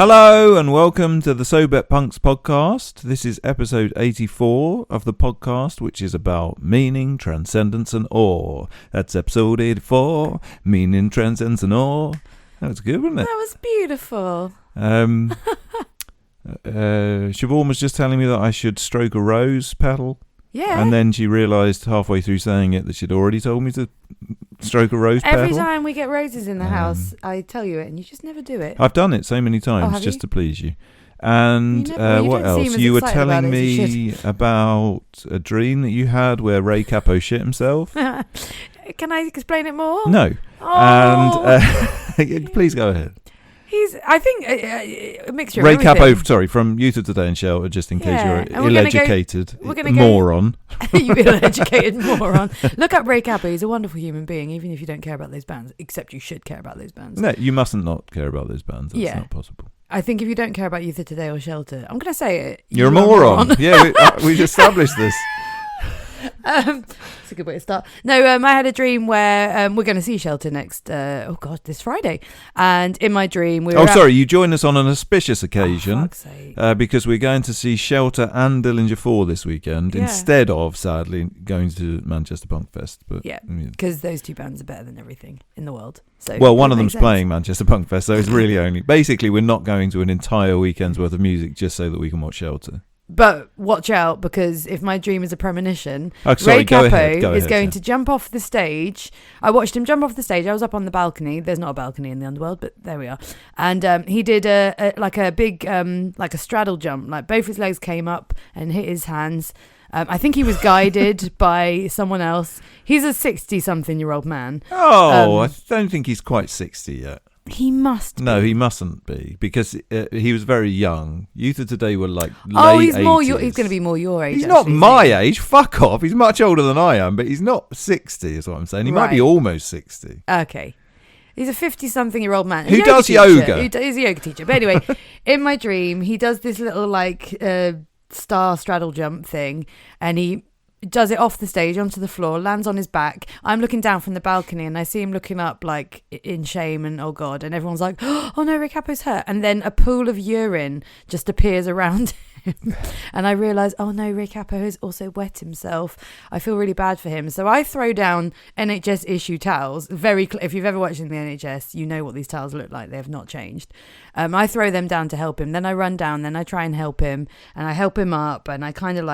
Hello and welcome to the So Bet Punks podcast. This is episode 84 of the podcast, which is about meaning, transcendence and awe. That's episode 84, meaning, transcendence and awe. That was good, wasn't it? That was beautiful. Siobhan was just telling me that I should stroke a rose petal. Yeah. And then she realised halfway through saying it that she'd already told me to stroke a rose petal. Every time we get roses in the house, I tell you it, and you just never do it. I've done it so many times just to please you. And what else? You were telling me about a dream that you had where Ray Capo shit himself. Can I explain it more? No. Oh. And please go ahead. He's, I think, a mixture Ray of everything. Capo, from Youth of Today and Shelter, just in case you're And ill-educated we're moron. You ill-educated moron. Look up Ray Capo. He's a wonderful human being, even if you don't care about those bands, except you should care about those bands. No, you mustn't not care about those bands. That's not possible. I think if you don't care about Youth of Today or Shelter, I'm going to say it. You're a moron. Yeah, we've established this. It's a good way to start. No, I had a dream where we're going to see Shelter next, this Friday. And in my dream, we were you joined us on an auspicious occasion. Because we're going to see Shelter and Dillinger 4 this weekend instead of, sadly, going to Manchester Punk Fest. But because those two bands are better than everything in the world. So one of them's playing Manchester Punk Fest, so it's really only... Basically, we're not going to an entire weekend's worth of music just so that we can watch Shelter. But watch out, because if my dream is a premonition, Ray Capo is going to jump off the stage. I watched him jump off the stage. I was up on the balcony. There's not a balcony in the underworld, but there we are. And he did a big straddle jump. Like both his legs came up and hit his hands. I think he was guided by someone else. He's a 60-something-year-old man. I don't think he's quite 60 yet. He must be. No, he mustn't be, because he was very young. Youth of Today were like late 80s. He's going to be more your age. He's not my age. Fuck off. He's much older than I am, but he's not 60 is what I'm saying. He might be almost 60. Okay. He's a 50-something-year-old man. Who does yoga. He's a yoga teacher. But anyway, in my dream, he does this little star straddle jump thing, and he does it off the stage onto the floor, lands on his back. I'm looking down from the balcony and I see him looking up like in shame and oh god, and everyone's like, oh no, Ray Capo's hurt. And then a pool of urine just appears around him and I realise, oh no, Ray Capo has also wet himself. I feel really bad for him. So I throw down NHS issue towels. If you've ever watched in the NHS, you know what these towels look like. They have not changed. I throw them down to help him. Then I run down, then I try and help him, and I help him up, and I kind of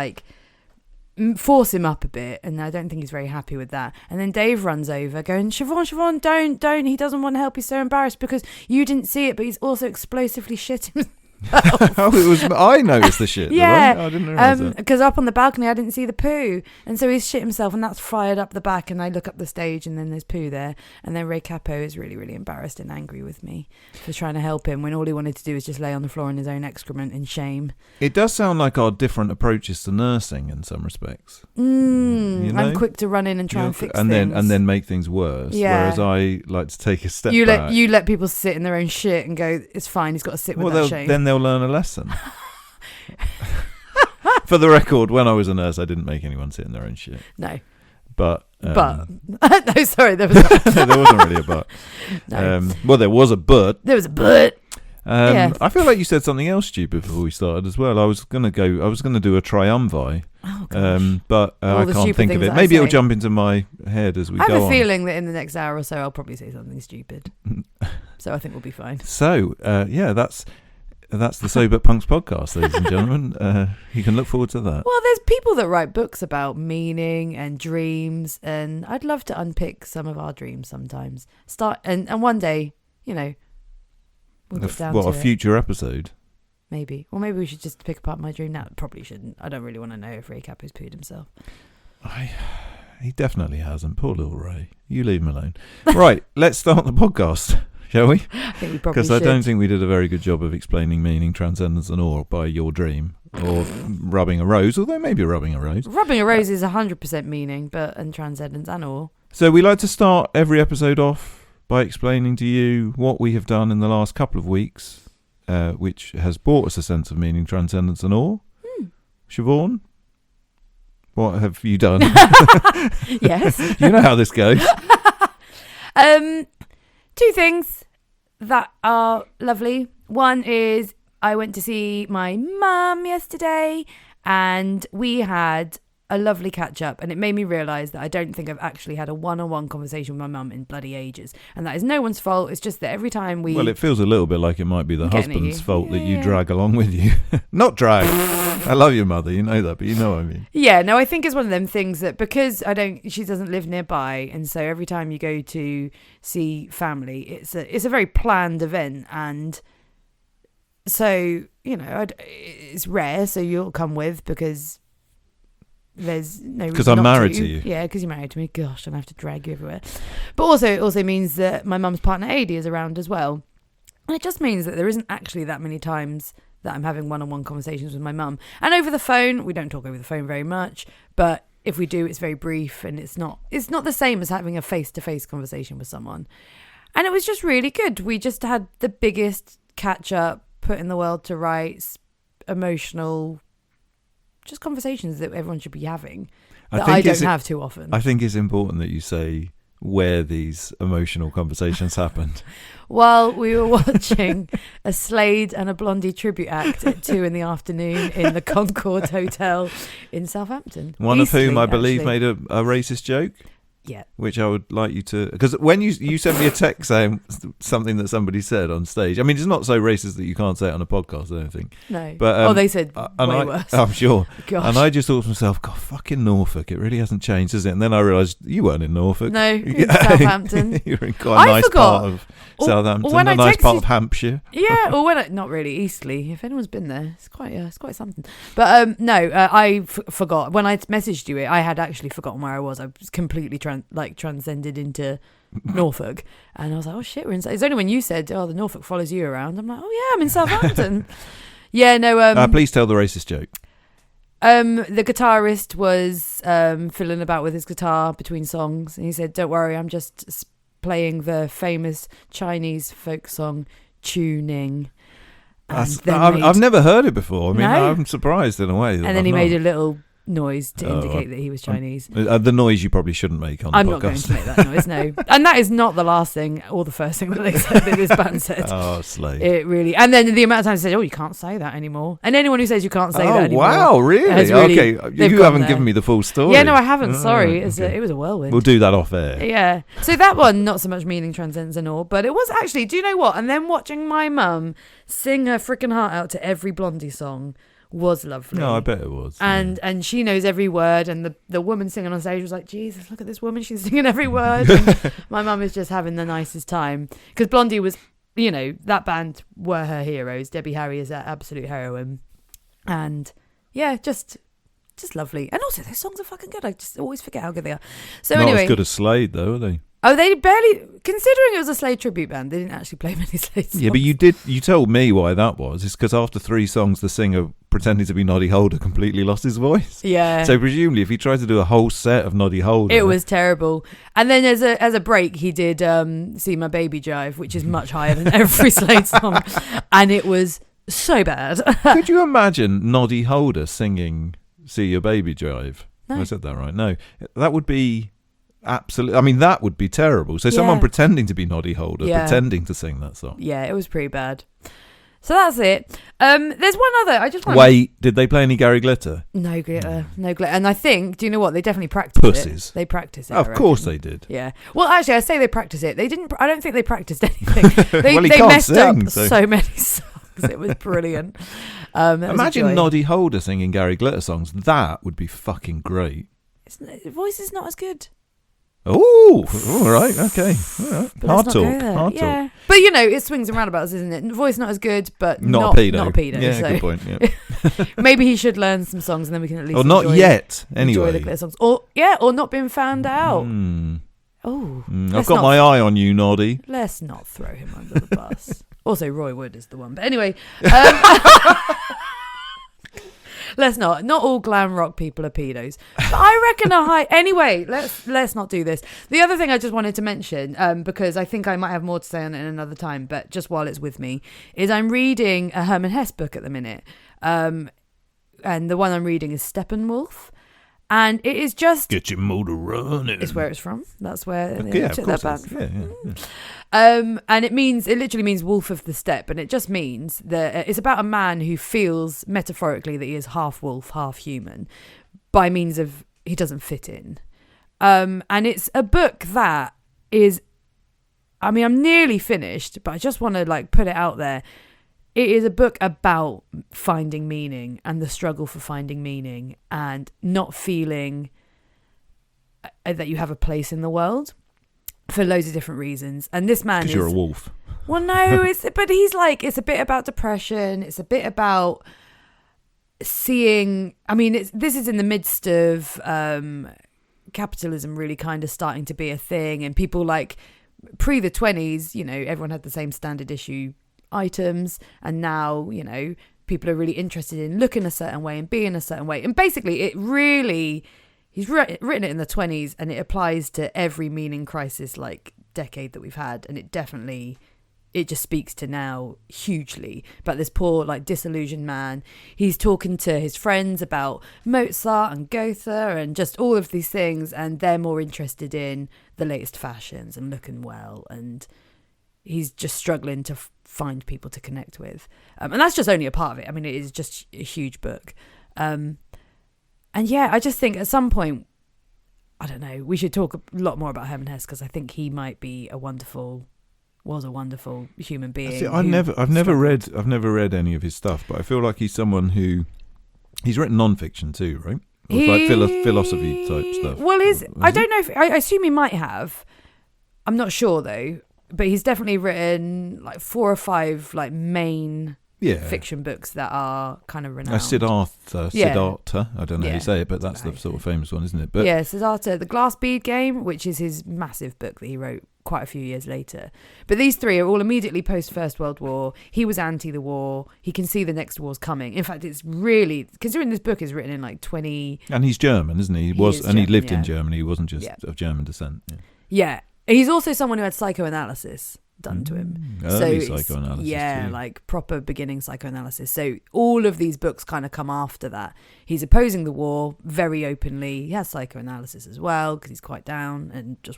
force him up a bit, and I don't think he's very happy with that. And then Dave runs over going, Siobhan, don't, he doesn't want to help, he's so embarrassed because you didn't see it, but he's also explosively shit himself. I noticed the shit. Yeah, I didn't realise that. Because up on the balcony I didn't see the poo, and so he's shit himself, and that's fired up the back, and I look up the stage and then there's poo there, and then Ray Capo is really, really embarrassed and angry with me for trying to help him when all he wanted to do was just lay on the floor in his own excrement in shame. It does sound like our different approaches to nursing in some respects. I'm quick to run in and try and fix things. And then make things worse. Yeah. Whereas I like to take a step back. You let people sit in their own shit and go, it's fine, he's got to sit with that shame. Then they'll learn a lesson. For the record, when I was a nurse, I didn't make anyone sit in their own shit. No. But no, sorry, there was there wasn't really a but. No. There was a but. There was a but. I feel like you said something else stupid before we started as well. I was gonna do a triumvirate. Oh gosh. But I can't think of it. Maybe it'll jump into my head as we go on. I have a feeling that in the next hour or so I'll probably say something stupid. So I think we'll be fine. So that's the Sober Punks podcast, ladies and gentlemen. You can look forward to that. Well, there's people that write books about meaning and dreams, and I'd love to unpick some of our dreams sometimes. And one day, we'll get down to a future episode? Maybe. Or maybe we should just pick apart my dream now. Probably shouldn't. I don't really want to know if Ray Capo's pooed himself. He definitely hasn't. Poor little Ray. You leave him alone. Right, let's start the podcast. Shall we? I think we probably should. Because I don't think we did a very good job of explaining meaning, transcendence and awe by your dream. Or rubbing a rose, although maybe rubbing a rose. Rubbing a rose is 100% meaning, and transcendence and awe. So we like to start every episode off by explaining to you what we have done in the last couple of weeks, which has brought us a sense of meaning, transcendence and awe. Siobhan, what have you done? Yes. You know how this goes. Two things that are lovely. One is I went to see my mum yesterday and we had a lovely catch up, and it made me realise that I don't think I've actually had a one-on-one conversation with my mum in bloody ages, and that is no one's fault. It's just that every time we... Well, it feels a little bit like it might be the husband's fault that you drag along with you. Not drag. I love your mother, you know that, but you know what I mean. Yeah, no, I think it's one of them things that because she doesn't live nearby, and so every time you go to see family, it's a very planned event, and so, you know, it's rare, so you'll come with because... there's no reason because I'm married to you. Yeah, because you're married to me. Gosh, and I have to drag you everywhere. But also, it also means that my mum's partner Adi is around as well. And it just means that there isn't actually that many times that I'm having one-on-one conversations with my mum. And over the phone, we don't talk over the phone very much, but if we do, it's very brief, and it's not the same as having a face-to-face conversation with someone. And it was just really good. We just had the biggest catch-up, putting the world to rights, emotional... just conversations that everyone should be having that I don't have too often. I think it's important that you say where these emotional conversations happened. Well, we were watching a Slade and a Blondie tribute act at 2 p.m. in the Concord Hotel in Southampton. One of whom I believe made a racist joke. Yeah. Which I would like you to... because when you sent me a text saying something that somebody said on stage, I mean, it's not so racist that you can't say it on a podcast, I don't think. No. But, they said way worse. I'm sure. Gosh. And I just thought to myself, God, fucking Norfolk, it really hasn't changed, has it? And then I realised you weren't in Norfolk. No, in Southampton. You're in quite a nice part of Southampton, a nice part of Hampshire. Yeah, or not really, Eastleigh. If anyone's been there, it's quite something. But I forgot. When I messaged you, I had actually forgotten where I was. I was completely transcended into Norfolk, and I was like, oh shit, we're in. It's only when you said, oh, the Norfolk follows you around. I'm like, oh yeah, I'm in Southampton. Yeah, no. Please tell the racist joke. The guitarist was fiddling about with his guitar between songs, and he said, don't worry, I'm just playing the famous Chinese folk song Tuning. I've never heard it before. I mean, no? I'm surprised in a way. And then he made a little noise to indicate that he was Chinese. The noise you probably shouldn't make on the podcast. I'm not going to make that noise, no. And that is not the last thing or the first thing that they said that this band said. Oh, slay. It really... And then the amount of times they said, oh, you can't say that anymore. And anyone who says you can't say that anymore... Oh, wow, really? Okay, you haven't given me the full story. Yeah, no, I haven't, sorry. Okay. It was a whirlwind. We'll do that off air. Yeah. So that one, not so much meaning transcends and all, but it was actually... Do you know what? And then watching my mum sing her freaking heart out to every Blondie song was lovely. No, I bet it was. And she knows every word, and the woman singing on stage was like, Jesus, look at this woman, she's singing every word. And my mum is just having the nicest time, because Blondie was, you know, that band were her heroes. Debbie Harry is their absolute heroine, and yeah, just lovely. And also, those songs are fucking good. I just always forget how good they are. So not anyway, as good as Slade though, are they? Oh, they barely, considering it was a Slade tribute band, they didn't actually play many Slade songs. Yeah, but you told me why that was. It's because after 3 songs, the singer pretending to be Noddy Holder completely lost his voice. Yeah. So presumably, if he tried to do a whole set of Noddy Holder, it was terrible. And then as a break, he did See My Baby Jive, which is much higher than every Slade song, and it was so bad. Could you imagine Noddy Holder singing See Your Baby Jive? No. I said that right. No, that would be... absolutely. I mean, that would be terrible. So someone pretending to be Noddy Holder, pretending to sing that song. Yeah, it was pretty bad. So that's it. There's one other. I just want. Wait, did they play any Gary Glitter? No glitter, no glitter. And I think, do you know what? They definitely practiced Pussies. it. They practiced it. Of course they did. Yeah. Well, actually, I say they practiced it. They didn't. I don't think they practiced anything. They can't messed sing, up so many songs. It was brilliant. Imagine Noddy Holder singing Gary Glitter songs. That would be fucking great. His voice is not as good. Oh, all right, okay. All right. Hard talk. But you know, it swings and roundabouts, isn't it? Voice not as good, but not a pedo. Not a pedo. Yeah, so. good point. Yeah. Maybe he should learn some songs, and then we can at least. Or not yet. Anyway, enjoy the glitter songs. Or not being found out. Oh, I've got my eye on you, Noddy. Let's not throw him under the bus. Also, Roy Wood is the one. But anyway. Let's not all glam rock people are pedos. But I reckon anyway, let's not do this. The other thing I just wanted to mention, because I think I might have more to say on it in another time, but just while it's with me, is I'm reading a Herman Hesse book at the minute. And the one I'm reading is Steppenwolf. And it is just... Get your motor running. It's where it's from. That's where they yeah, took of course that band it is. from. Yeah. And it literally means wolf of the steppe. And it just means that it's about a man who feels metaphorically that he is half wolf, half human by means of he doesn't fit in. And it's a book that is, I mean, I'm nearly finished, but I just want to like put it out there. It is a book about finding meaning and the struggle for finding meaning and not feeling that you have a place in the world for loads of different reasons. And this man is... Because you're a wolf. Well, no, but he's like, it's a bit about depression. It's a bit about seeing... I mean, this is in the midst of capitalism really kind of starting to be a thing. And people like pre the 20s, you know, everyone had the same standard issue items, and now, you know, people are really interested in looking a certain way and being a certain way. And basically it really, he's written it in the 20s, and it applies to every meaning crisis like decade that we've had, and it just speaks to now hugely about this poor like disillusioned man. He's talking to his friends about Mozart and Goethe and just all of these things, and they're more interested in the latest fashions and looking well, and he's just struggling to find people to connect with. And that's just only a part of it. I mean, it is just a huge book. And yeah, I just think at some point, I don't know, we should talk a lot more about Hermann Hesse, because I think he might be was a wonderful human being. See, I've never read any of his stuff, but I feel like he's someone he's written non-fiction too, right? Or it's like philosophy type stuff. Well, I don't know I assume he might have. I'm not sure though. But he's definitely written like 4 or 5 like main fiction books that are kind of renowned. Siddhartha. I don't know how you say it, but that's the sort of famous one, isn't it? But yeah, Siddhartha, The Glass Bead Game, which is his massive book that he wrote quite a few years later. But these 3 are all immediately post First World War. He was anti the war. He can see the next war's coming. In fact, it's really, considering this book is written in like 20... And he's German, isn't he? He lived in Germany. He wasn't just of German descent. Yeah. He's also someone who had psychoanalysis done to him. Early psychoanalysis too. Like proper beginning psychoanalysis. So all of these books kind of come after that. He's opposing the war very openly. He has psychoanalysis as well because he's quite down and just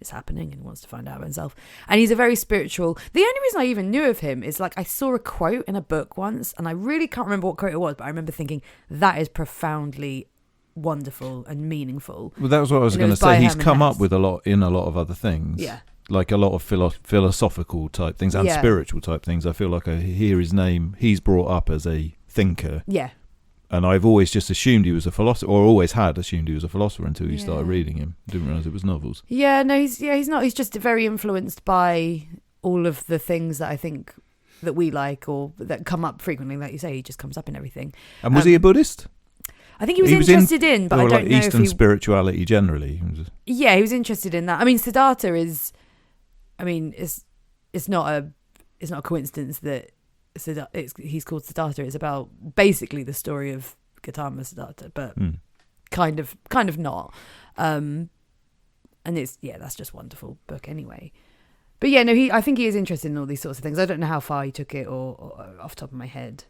it's happening and wants to find out about himself. And he's a very spiritual... The only reason I even knew of him is like I saw a quote in a book once, and I really can't remember what quote it was, but I remember thinking that is profoundly wonderful and meaningful. Well, that was what I was going to say. He's come up with a lot of other things. Yeah. Like a lot of philosophical type things and spiritual type things. I feel like I hear his name. He's brought up as a thinker. Yeah. And I've always just assumed he was a philosopher, or always had assumed he was a philosopher until you started reading him. Didn't realise it was novels. Yeah, no, he's not. He's just very influenced by all of the things that I think that we like or that come up frequently. Like you say, he just comes up in everything. And was he a Buddhist? I think he was interested in, but I don't know Eastern if spirituality generally. Yeah, he was interested in that. I mean, Siddhartha is... I mean, it's not a coincidence that he's called Siddhartha. It's about basically the story of Gautama Siddhartha, but kind of not. And that's just a wonderful book anyway. But yeah, no, I think he is interested in all these sorts of things. I don't know how far he took it or off the top of my head.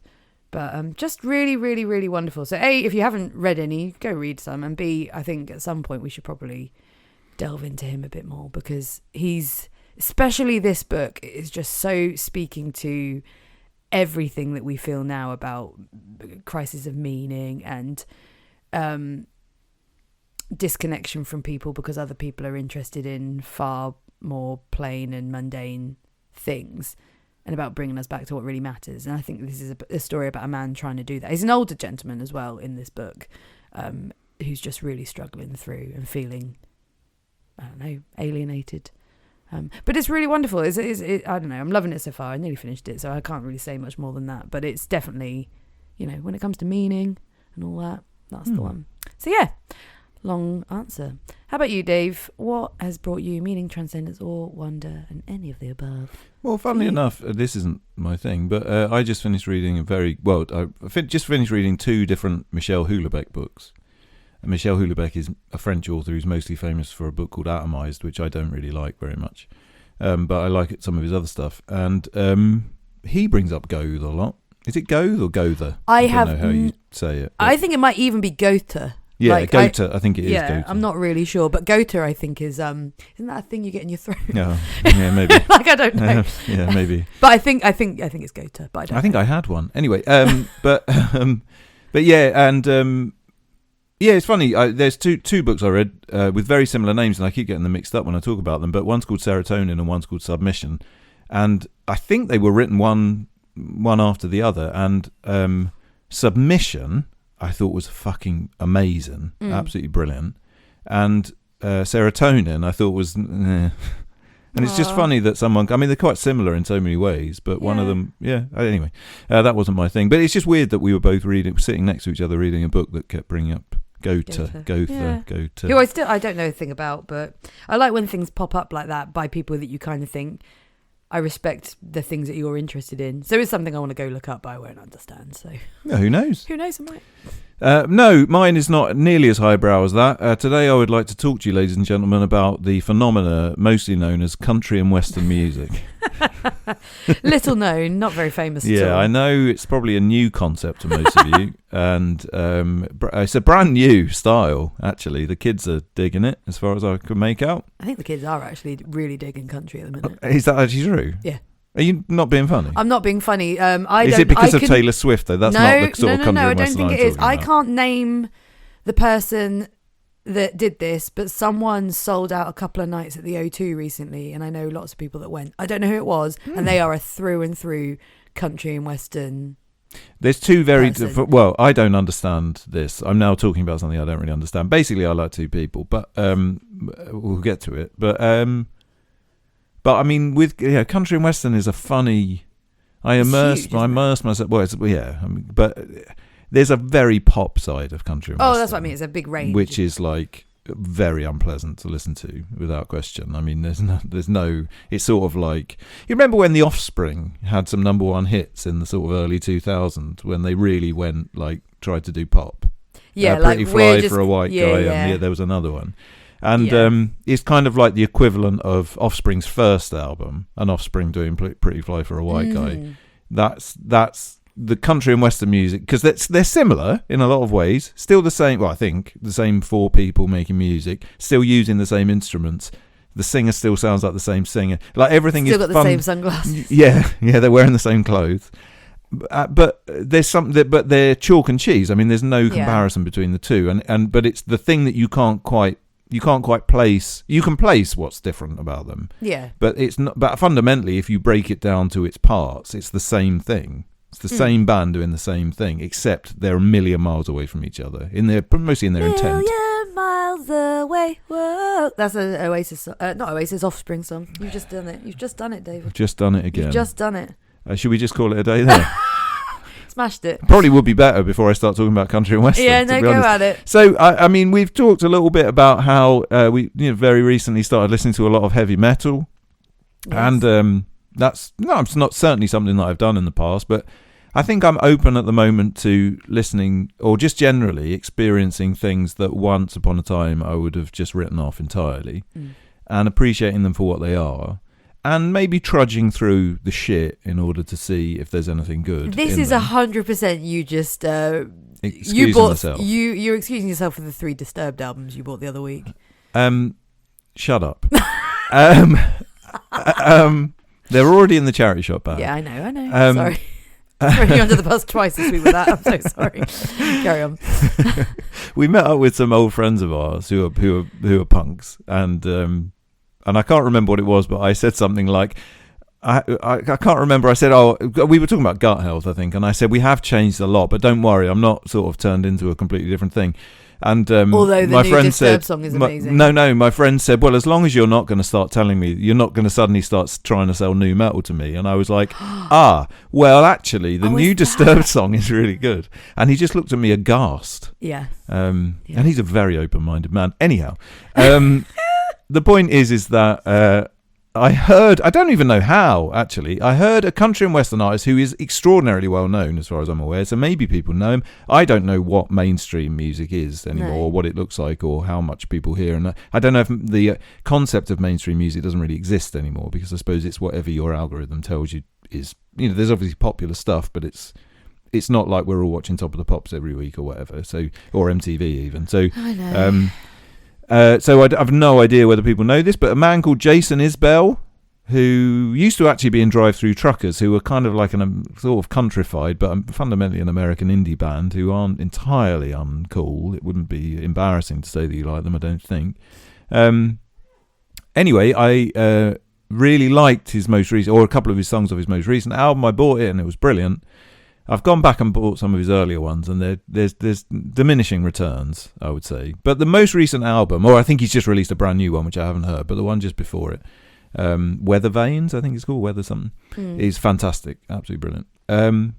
But just really, really, really wonderful. So A, if you haven't read any, go read some. And B, I think at some point we should probably delve into him a bit more, because especially this book is just so speaking to everything that we feel now about crisis of meaning and disconnection from people because other people are interested in far more plain and mundane things, and about bringing us back to what really matters. And I think this is a story about a man trying to do that. He's an older gentleman as well in this book, who's just really struggling through and feeling, I don't know, alienated. But it's really wonderful. I don't know, I'm loving it so far. I nearly finished it, so I can't really say much more than that. But it's definitely, when it comes to meaning and all that, that's the one. So yeah, long answer. How about you, Dave? What has brought you meaning, transcendence, or wonder, and any of the above? Well, funnily enough, this isn't my thing, but I just finished reading just finished reading 2 different Michel Houellebecq books. And Michel Houellebecq is a French author who's mostly famous for a book called Atomized, which I don't really like very much. But I like some of his other stuff. And he brings up Goethe a lot. Is it Goethe or Goethe? I don't know how you say it. I think it might even be Goethe. Yeah, like, Gota. I think it is Gota. I'm not really sure, but Gota I think is isn't that a thing you get in your throat? No, yeah, maybe. Like I don't know. Yeah, maybe. But I think it's Gota, but I don't. I think I had one anyway. But yeah, and yeah, it's funny. There's two books I read with very similar names, and I keep getting them mixed up when I talk about them. But one's called Serotonin and one's called Submission, and I think they were written one after the other. And Submission, I thought was fucking amazing, absolutely brilliant. And Serotonin, I thought was, and it's just funny that someone. I mean, they're quite similar in so many ways, but one of them, Anyway, that wasn't my thing. But it's just weird that we were both sitting next to each other, reading a book that kept bringing up Gotha. Who I don't know a thing about, but I like when things pop up like that by people that you kind of think, I respect the things that you're interested in. So it's something I want to go look up, but I won't understand. So yeah, who knows? Who knows? I might. No, mine is not nearly as highbrow as that. Today I would like to talk to you, ladies and gentlemen, about the phenomena mostly known as country and western music. Little known, not very famous at all. Yeah, I know it's probably a new concept to most of you. And it's a brand new style, actually. The kids are digging it, as far as I could make out. I think the kids are actually really digging country at the minute. Is that actually true? Yeah. Are you not being funny? I'm not being funny. Is it because of Taylor Swift, though? That's not the sort of country No, I and don't western think I'm it is. talking I about. can't name the person that did this, but someone sold out a couple of nights at the O2 recently, and I know lots of people that went. I don't know who it was, and they are a through and through country and western. There's two very different. Well, I don't understand this. I'm now talking about something I don't really understand. Basically, I like two people, but we'll get to it. But I mean, with country and western is a funny. I immerse myself. Well, but there's a very pop side of country and western. Oh, that's what I mean. It's a big range, which is like very unpleasant to listen to, without question. I mean, there's no. It's sort of like, you remember when The Offspring had some number one hits in the sort of early 2000s when they really went like tried to do pop. Yeah, Pretty like Fly for a White Guy, and there was another one. And it's kind of like the equivalent of Offspring's first album, and Offspring doing Pretty Fly for a White Guy. That's the country and western music, because they're similar in a lot of ways. Still the same. Well, I think the same four people making music, still using the same instruments. The singer still sounds like the same singer. Like everything still is got fun. the same sunglasses. Yeah, they're wearing the same clothes. But there's something but they're chalk and cheese. I mean, there's no comparison between the two, but it's the thing that you can't quite place. You can place what's different about them. Yeah. But it's not. But fundamentally, if you break it down to its parts, it's the same thing. It's the same band doing the same thing, except they're a million miles away from each other. Mostly in their intent. Million miles away. Whoa. That's an Oasis song. Not Oasis, Offspring song. You've just done it. You've just done it, David. I've just done it again. You've just done it. Should we just call it a day then? Smashed it. Probably would be better before I start talking about country and western. Yeah, no, go at it. So, I mean, we've talked a little bit about how we very recently started listening to a lot of heavy metal. Yes. And it's not certainly something that I've done in the past, but I think I'm open at the moment to listening or just generally experiencing things that once upon a time I would have just written off entirely and appreciating them for what they are. And maybe trudging through the shit in order to see if there's anything good. This is 100% you just you're excusing yourself for the 3 Disturbed albums you bought the other week. Shut up. They're already in the charity shop bag. Yeah, I know. Sorry. Throwing you under the bus twice this week with that. I'm so sorry. Carry on. We met up with some old friends of ours who are punks, and I can't remember what it was, but I said something like, I can't remember. I said, we were talking about gut health, I think, and I said, we have changed a lot, but don't worry, I'm not sort of turned into a completely different thing. And although the my new friend Disturbed said, song is amazing. No, my friend said, well, as long as you're not going to start telling me, you're not going to suddenly start trying to sell new metal to me. And I was like, well, actually, the new Disturbed song is really good. And he just looked at me aghast. Yeah. And he's a very open-minded man. Anyhow, the point is that I heard, I don't even know how, actually. I heard a country and western artist who is extraordinarily well known, as far as I'm aware, so maybe people know him. I don't know what mainstream music is anymore, or what it looks like, or how much people hear. And I don't know if the concept of mainstream music doesn't really exist anymore, because I suppose it's whatever your algorithm tells you is, there's obviously popular stuff, but it's it's not like we're all watching Top of the Pops every week or whatever. So, or MTV even. So, I know. So I've no idea whether people know this, but a man called Jason Isbell, who used to actually be in Drive-Thru Truckers, who were kind of like sort of countrified, but fundamentally an American indie band who aren't entirely uncool. It wouldn't be embarrassing to say that you like them, I don't think. Anyway, I really liked his most recent, or a couple of his songs of his most recent album. I bought it and it was brilliant. I've gone back and bought some of his earlier ones, and there's diminishing returns, I would say. But the most recent album, or I think he's just released a brand new one, which I haven't heard, but the one just before it, Weather Vanes, I think it's called, Weather something, is fantastic, absolutely brilliant.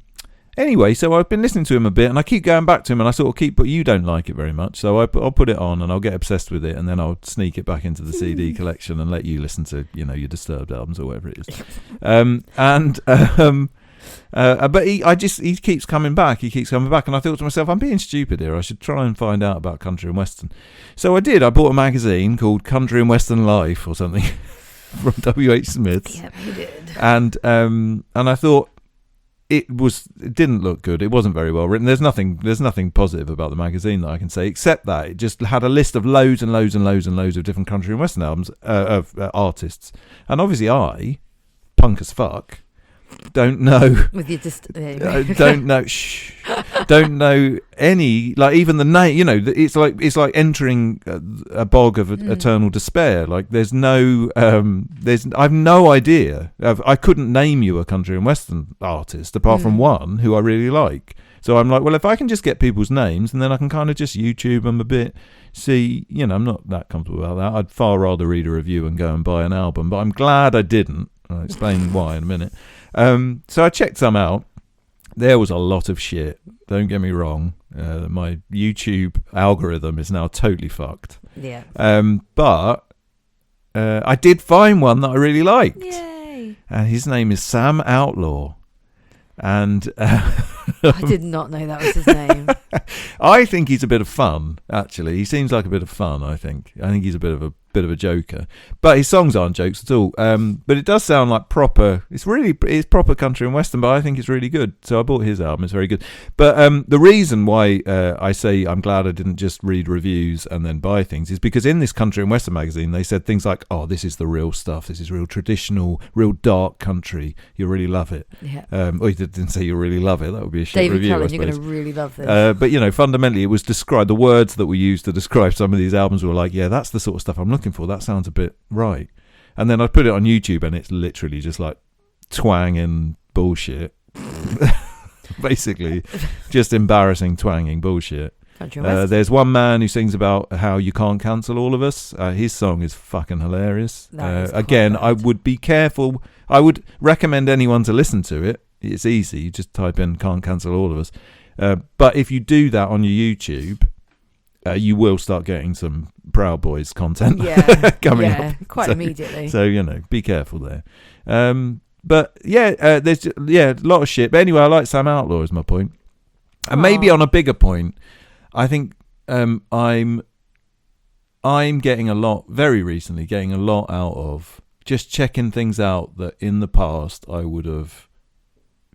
Anyway, so I've been listening to him a bit, and I keep going back to him, and I sort of but you don't like it very much, so I'll put it on, and I'll get obsessed with it, and then I'll sneak it back into the CD collection and let you listen to, your Disturbed albums or whatever it is. But he keeps coming back. He keeps coming back, and I thought to myself, I'm being stupid here. I should try and find out about country and western. So I did. I bought a magazine called Country and Western Life or something from W.H. Smith's. Yeah, you did. And I thought it didn't look good. It wasn't very well written. There's nothing positive about the magazine that I can say, except that it just had a list of loads and loads and loads and loads of different country and western albums of artists. And obviously, I, punk as fuck, don't know. With your don't know any, like, even the name. It's like entering a bog of eternal despair. Like I've no idea. I couldn't name you a country and western artist apart from one who I really like. So I'm like, well, if I can just get people's names, and then I can kind of just YouTube them a bit. See, I'm not that comfortable about that. I'd far rather read a review and go and buy an album. But I'm glad I didn't. I'll explain why in a minute. So I checked some out. There was a lot of shit. Don't get me wrong. My YouTube algorithm is now totally fucked. Yeah. But I did find one that I really liked. Yay. And his name is Sam Outlaw. And I did not know that was his name. I think he's a bit of fun, actually. He seems like a bit of fun, I think. I think he's a bit of a joker. But his songs aren't jokes at all. But it does sound like proper. It's proper country and western, but I think it's really good. So I bought his album. It's very good. But the reason why I say I'm glad I didn't just read reviews and then buy things is because in this country and western magazine, they said things like, oh, this is the real stuff. This is real traditional, real dark country. You'll really love it. Yeah. Or he didn't say you'll really love it. That would be a shit David review, Cullen, I you're suppose. going to really love this. But, fundamentally, it was described. The words that we used to describe some of these albums were like, yeah, that's the sort of stuff I'm looking for. That sounds a bit right. And then I put it on YouTube, and it's literally just like twanging bullshit. Basically, just embarrassing twanging bullshit. There's one man who sings about how you can't cancel all of us. His song is fucking hilarious. Again, I would be careful. I would recommend anyone to listen to it. It's easy. You just type in "can't cancel all of us." But if you do that on your YouTube, you will start getting some Proud Boys content coming up. Quite immediately. So, be careful there. But there's a lot of shit. But anyway, I like Sam Outlaw is my point. And maybe on a bigger point, I think I'm very recently getting a lot out of just checking things out that in the past I would have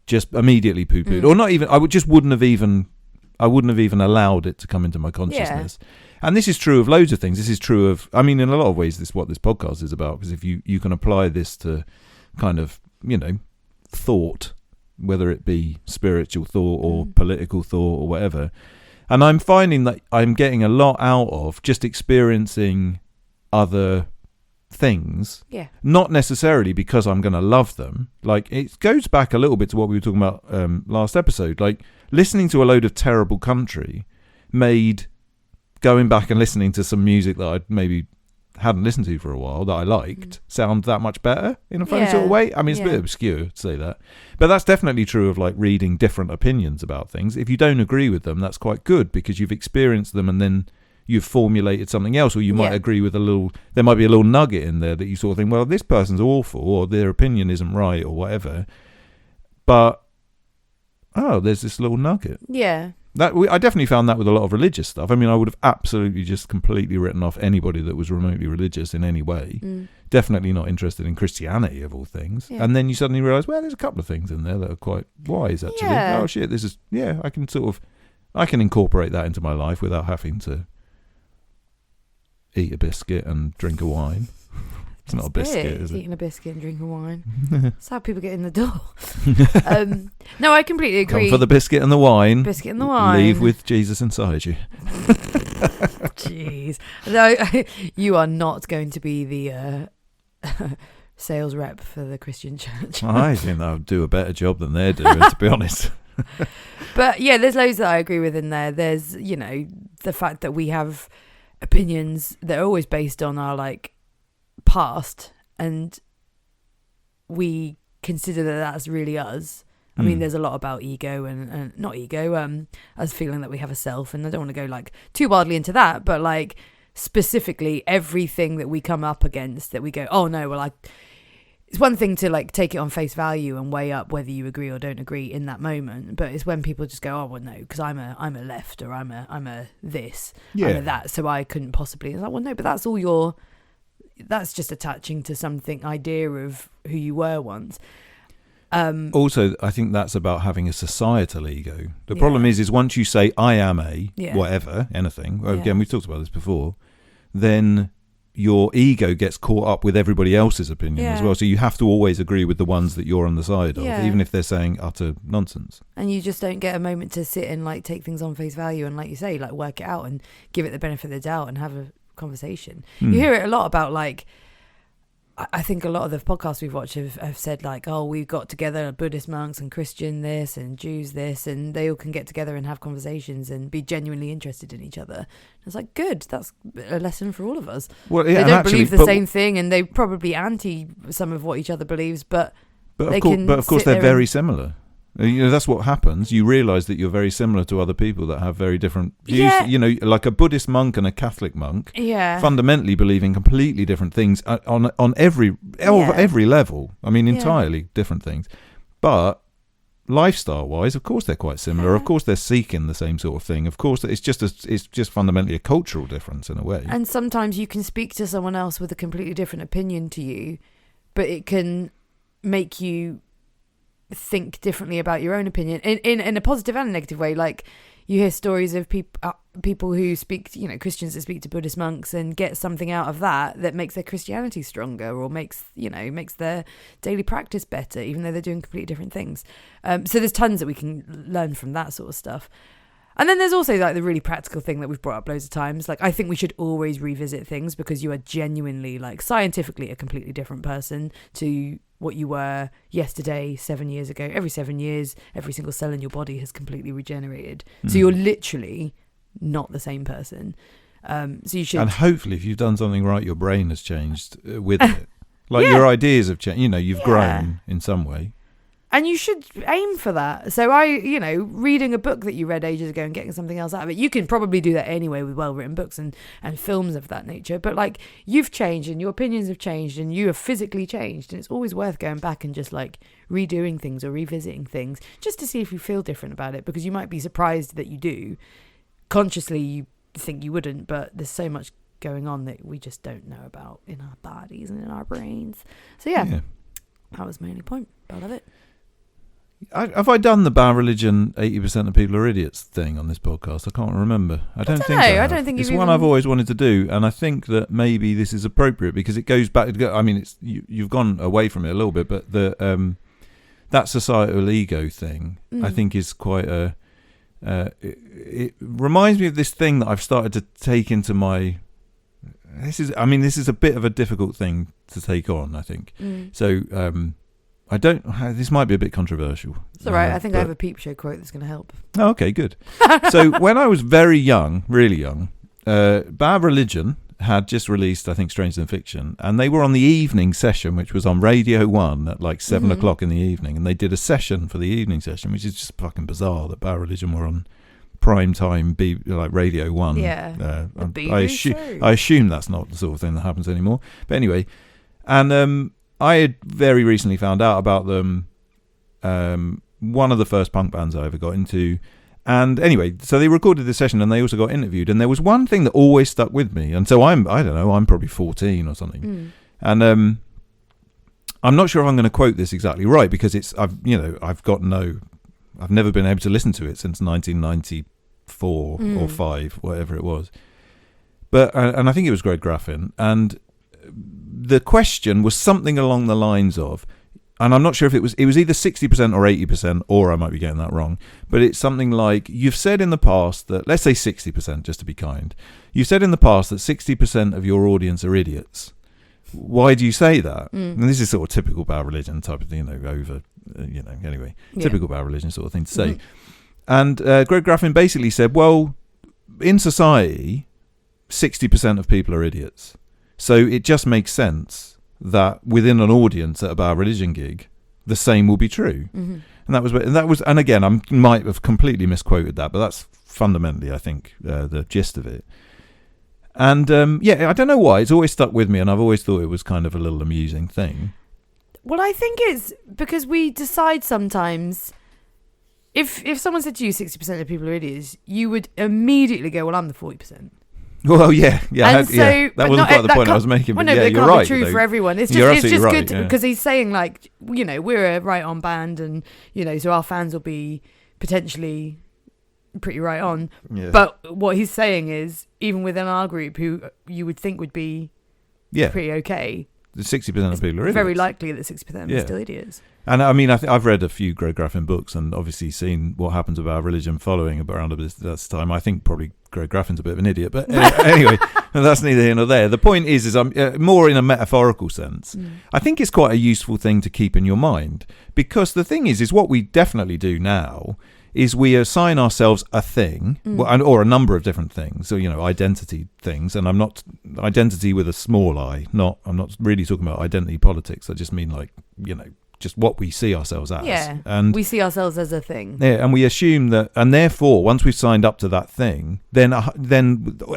just immediately poo-pooed, or not even. I wouldn't have even allowed it to come into my consciousness. Yeah. And this is true of loads of things. This is true of, in a lot of ways, this is what this podcast is about. Because if you can apply this to kind of, thought, whether it be spiritual thought or political thought or whatever. And I'm finding that I'm getting a lot out of just experiencing other things. Yeah. Not necessarily because I'm going to love them. Like, it goes back a little bit to what we were talking about last episode. Like, listening to a load of terrible country made going back and listening to some music that I maybe hadn't listened to for a while that I liked sound that much better in a funny sort of way. It's a bit obscure to say that, but that's definitely true of like reading different opinions about things. If you don't agree with them, that's quite good because you've experienced them and then you've formulated something else, or you might agree with there might be a little nugget in there that you sort of think, well, this person's awful or their opinion isn't right or whatever, but there's this little nugget. Yeah. I definitely found that with a lot of religious stuff. I mean, I would have absolutely just completely written off anybody that was remotely religious in any way. Definitely not interested in Christianity, of all things. And then you suddenly realise, well, there's a couple of things in there that are quite wise, actually. Oh shit, I can incorporate that into my life without having to eat a biscuit and drink a wine. It's not a biscuit, is it? Eating a biscuit and drinking wine. That's how people get in the door. No, I completely agree. Come for the biscuit and the wine. Biscuit and the wine. Leave with Jesus inside you. Jeez. No, you are not going to be the sales rep for the Christian church. I think I'll do a better job than they're doing, to be honest. But yeah, there's loads that I agree with in there. There's, the fact that we have opinions that are always based on our past, and we consider that that's really us. I mean, there's a lot about ego and not ego, us feeling that we have a self, and I don't want to go too wildly into that, but specifically everything that we come up against that we go, oh no, well, it's one thing to take it on face value and weigh up whether you agree or don't agree in that moment, but it's when people just go, oh well, no, because I'm a left, or I'm a this, I'm a that, so I couldn't possibly. It's well, no, but that's just attaching to something idea of who you were once. Also, I think that's about having a societal ego. The problem is once you say I am a whatever, anything, again, we've talked about this before, then your ego gets caught up with everybody else's opinion as well. So you have to always agree with the ones that you're on the side of, even if they're saying utter nonsense. And you just don't get a moment to sit and take things on face value and, like you say, work it out and give it the benefit of the doubt and have a conversation. You hear it a lot about I think a lot of the podcasts we've watched have said oh, we got together Buddhist monks and Christian this and Jews this, and they all can get together and have conversations and be genuinely interested in each other. It's good, that's a lesson for all of us. Well, they don't believe the same thing, and they probably anti some of what each other believes, but of course they're very similar. That's what happens. You realise that you're very similar to other people that have very different views. Like a Buddhist monk and a Catholic monk, fundamentally believing completely different things on every level. I mean, entirely different things. But lifestyle-wise, of course, they're quite similar. Of course, they're seeking the same sort of thing. Of course, it's just fundamentally a cultural difference in a way. And sometimes you can speak to someone else with a completely different opinion to you, but it can make you think differently about your own opinion in a positive and a negative way. You hear stories of people who speak, Christians that speak to Buddhist monks and get something out of that makes their Christianity stronger, or makes their daily practice better, even though they're doing completely different things. So there's tons that we can learn from that sort of stuff. And then there's also the really practical thing that we've brought up loads of times. I think we should always revisit things, because you are genuinely scientifically a completely different person to what you were yesterday, 7 years ago. Every 7 years, every single cell in your body has completely regenerated. So you're literally not the same person. So you should. And hopefully, if you've done something right, your brain has changed with it. Your ideas have changed. You've grown in some way. And you should aim for that. So reading a book that you read ages ago and getting something else out of it, you can probably do that anyway with well-written books and films of that nature. But you've changed, and your opinions have changed, and you have physically changed. And it's always worth going back and just redoing things or revisiting things just to see if you feel different about it, because you might be surprised that you do. Consciously, you think you wouldn't, but there's so much going on that we just don't know about in our bodies and in our brains. So that was my only point. I love it. Have I done the bad religion 80% of people are idiots thing on this podcast? I can't remember. I don't think I think it's one I've always wanted to do, and I think that maybe this is appropriate because it goes back. I mean, you've gone away from it a little bit, but that societal ego thing I think is quite a. It reminds me of this thing that I've started to take into my. This is a bit of a difficult thing to take on, I think. So. This might be a bit controversial. It's all right. I think I have a Peep Show quote that's going to help. Oh, okay, good. So when I was very young, really young, Bad Religion had just released, I think, Stranger Than Fiction, and they were on the evening session, which was on Radio 1 at 7 o'clock in the evening, and they did a session for the evening session, which is just fucking bizarre that Bad Religion were on prime time, Radio 1. Yeah. I assume that's not the sort of thing that happens anymore. But anyway, and I had very recently found out about them. One of the first punk bands I ever got into, And anyway, so they recorded this session and they also got interviewed. And there was one thing that always stuck with me. And so I don't know, I'm probably 14 or something. And I'm not sure if I'm going to quote this exactly right because I've never been able to listen to it since 1994 or 5, whatever it was. But and I think it was Greg Graffin. And the question was something along the lines of, and I'm not sure if it was either 60% or 80%, or I might be getting that wrong, but it's something like, you've said in the past that, let's say 60%, just to be kind, you've said in the past that 60% of your audience are idiots. Why do you say that? And this is sort of typical Bad Religion type of thing, anyway, typical Bad Religion sort of thing to say. And Greg Graffin basically said, well, in society, 60% of people are idiots. So it just makes sense that within an audience at a Bad Religion gig, the same will be true. And that was, and again, I might have completely misquoted that, but that's fundamentally, I think, the gist of it. And I don't know why, it's always stuck with me, and I've always thought it was kind of a little amusing thing. Well, I think it's because we decide sometimes, if someone said to you 60% of people are idiots, you would immediately go, well, I'm the 40%. Well, yeah. And so, that wasn't quite the point I was making. Well, but no, yeah, but it you're can't right. be true for everyone. It's just good because he's saying, like, we're a right on band, and so our fans will be potentially pretty right on. Yeah. But what he's saying is, even within our group, who you would think would be pretty okay, the 60% of people are idiots. Very likely that 60% are still idiots. And I mean, I've read a few Greg Graffin books and obviously seen what happens about religion following around this time. I think probably Greg Graffin's a bit of an idiot, but anyway, that's neither here nor there. The point is I'm more in a metaphorical sense. I think it's quite a useful thing to keep in your mind, because the thing is what we definitely do now is we assign ourselves a thing, or a number of different things. So, identity things, and I'm not identity with a small I. I'm not really talking about identity politics. I just mean just what we see ourselves as. Yeah, and we see ourselves as a thing. Yeah, and we assume that, and therefore, once we've signed up to that thing, then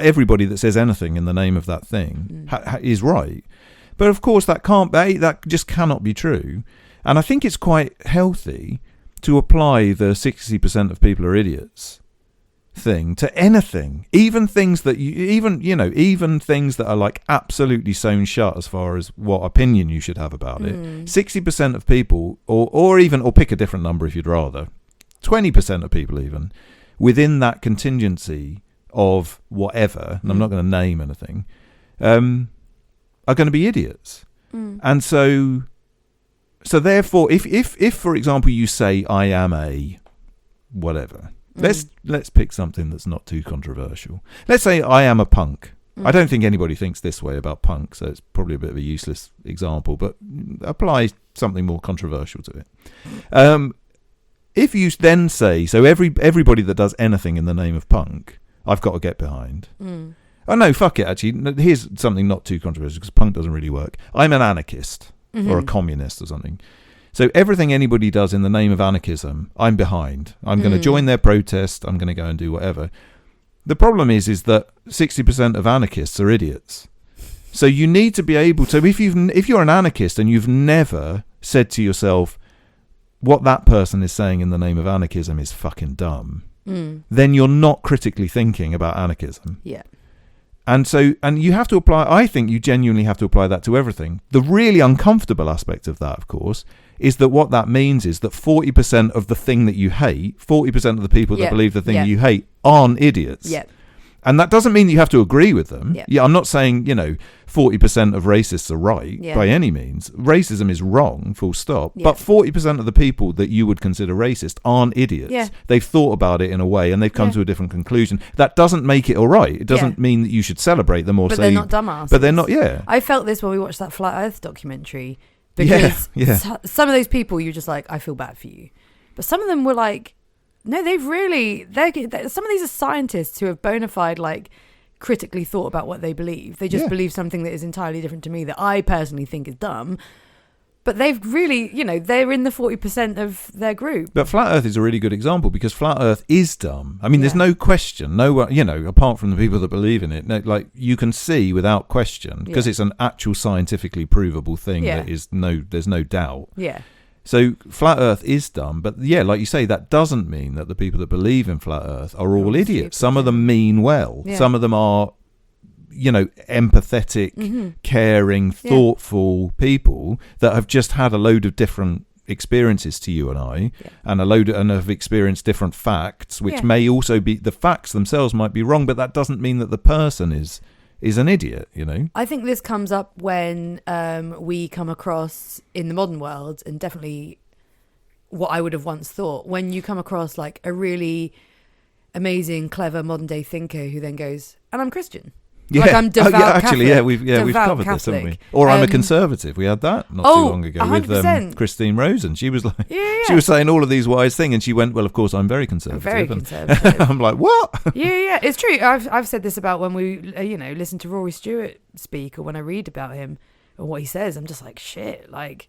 everybody that says anything in the name of that thing is right. But of course, that just cannot be true. And I think it's quite healthy to apply the 60% of people are idiots thing to anything, even things that even things that are like absolutely sewn shut as far as what opinion you should have about it. 60% of people, or pick a different number if you'd rather, 20% of people even within that contingency of whatever, and I'm not going to name anything, are going to be idiots. And so therefore, if for example you say I am a whatever. Let's pick something that's not too controversial. Let's say I am a punk. I don't think anybody thinks this way about punk, so it's probably a bit of a useless example, but apply something more controversial to it. If you then say, so everybody that does anything in the name of punk, I've got to get behind. Oh no, fuck it, actually. Here's something not too controversial, because punk doesn't really work. I'm an anarchist, or a communist or something. So everything anybody does in the name of anarchism, I'm behind. I'm going to join their protest. I'm going to go and do whatever. The problem is that 60% of anarchists are idiots. So you need to be able to, if you're an anarchist and you've never said to yourself, what that person is saying in the name of anarchism is fucking dumb, then you're not critically thinking about anarchism. Yeah. And you have to apply, I think you genuinely have to apply that to everything. The really uncomfortable aspect of that, of course, is that what that means is that 40% of the thing that you hate, 40% of the people that believe the thing you hate aren't idiots. Yeah. And that doesn't mean you have to agree with them. Yeah. I'm not saying, 40% of racists are right by any means. Racism is wrong, full stop. Yeah. But 40% of the people that you would consider racist aren't idiots. Yeah. They've thought about it in a way and they've come to a different conclusion. That doesn't make it all right. It doesn't mean that you should celebrate them or but say... they're not dumbasses. But they're not, I felt this when we watched that Flat Earth documentary. Because some of those people, you're just like, I feel bad for you. But some of them were like, no, some of these are scientists who have bona fide, like, critically thought about what they believe. They just believe something that is entirely different to me that I personally think is dumb. But they've really, they're in the 40% of their group. But Flat Earth is a really good example because Flat Earth is dumb. I mean, there's no question. No one, apart from the people that believe in it, like you can see without question because it's an actual scientifically provable thing that is there's no doubt. Yeah. So flat Earth is dumb, but yeah, like you say, that doesn't mean that the people that believe in flat Earth are all idiots. Some of them mean well. Yeah. Some of them are, empathetic, caring, thoughtful people that have just had a load of different experiences to you and I, and have experienced different facts, which may also be, the facts themselves might be wrong, but that doesn't mean that the person is an idiot, I think this comes up when we come across in the modern world, and definitely what I would have once thought, when you come across like a really amazing, clever modern day thinker who then goes, and I'm Christian. Yeah, like I'm devout actually, Catholic, we've covered this, haven't we? Or I'm a conservative. We had that not too long ago 100%. With Christine Rosen. She was like, she was saying all of these wise things, and she went, "Well, of course, I'm very conservative." I'm very conservative. I'm like, what? Yeah, it's true. I've said this about when we, listen to Rory Stewart speak, or when I read about him and what he says. I'm just like, shit. Like,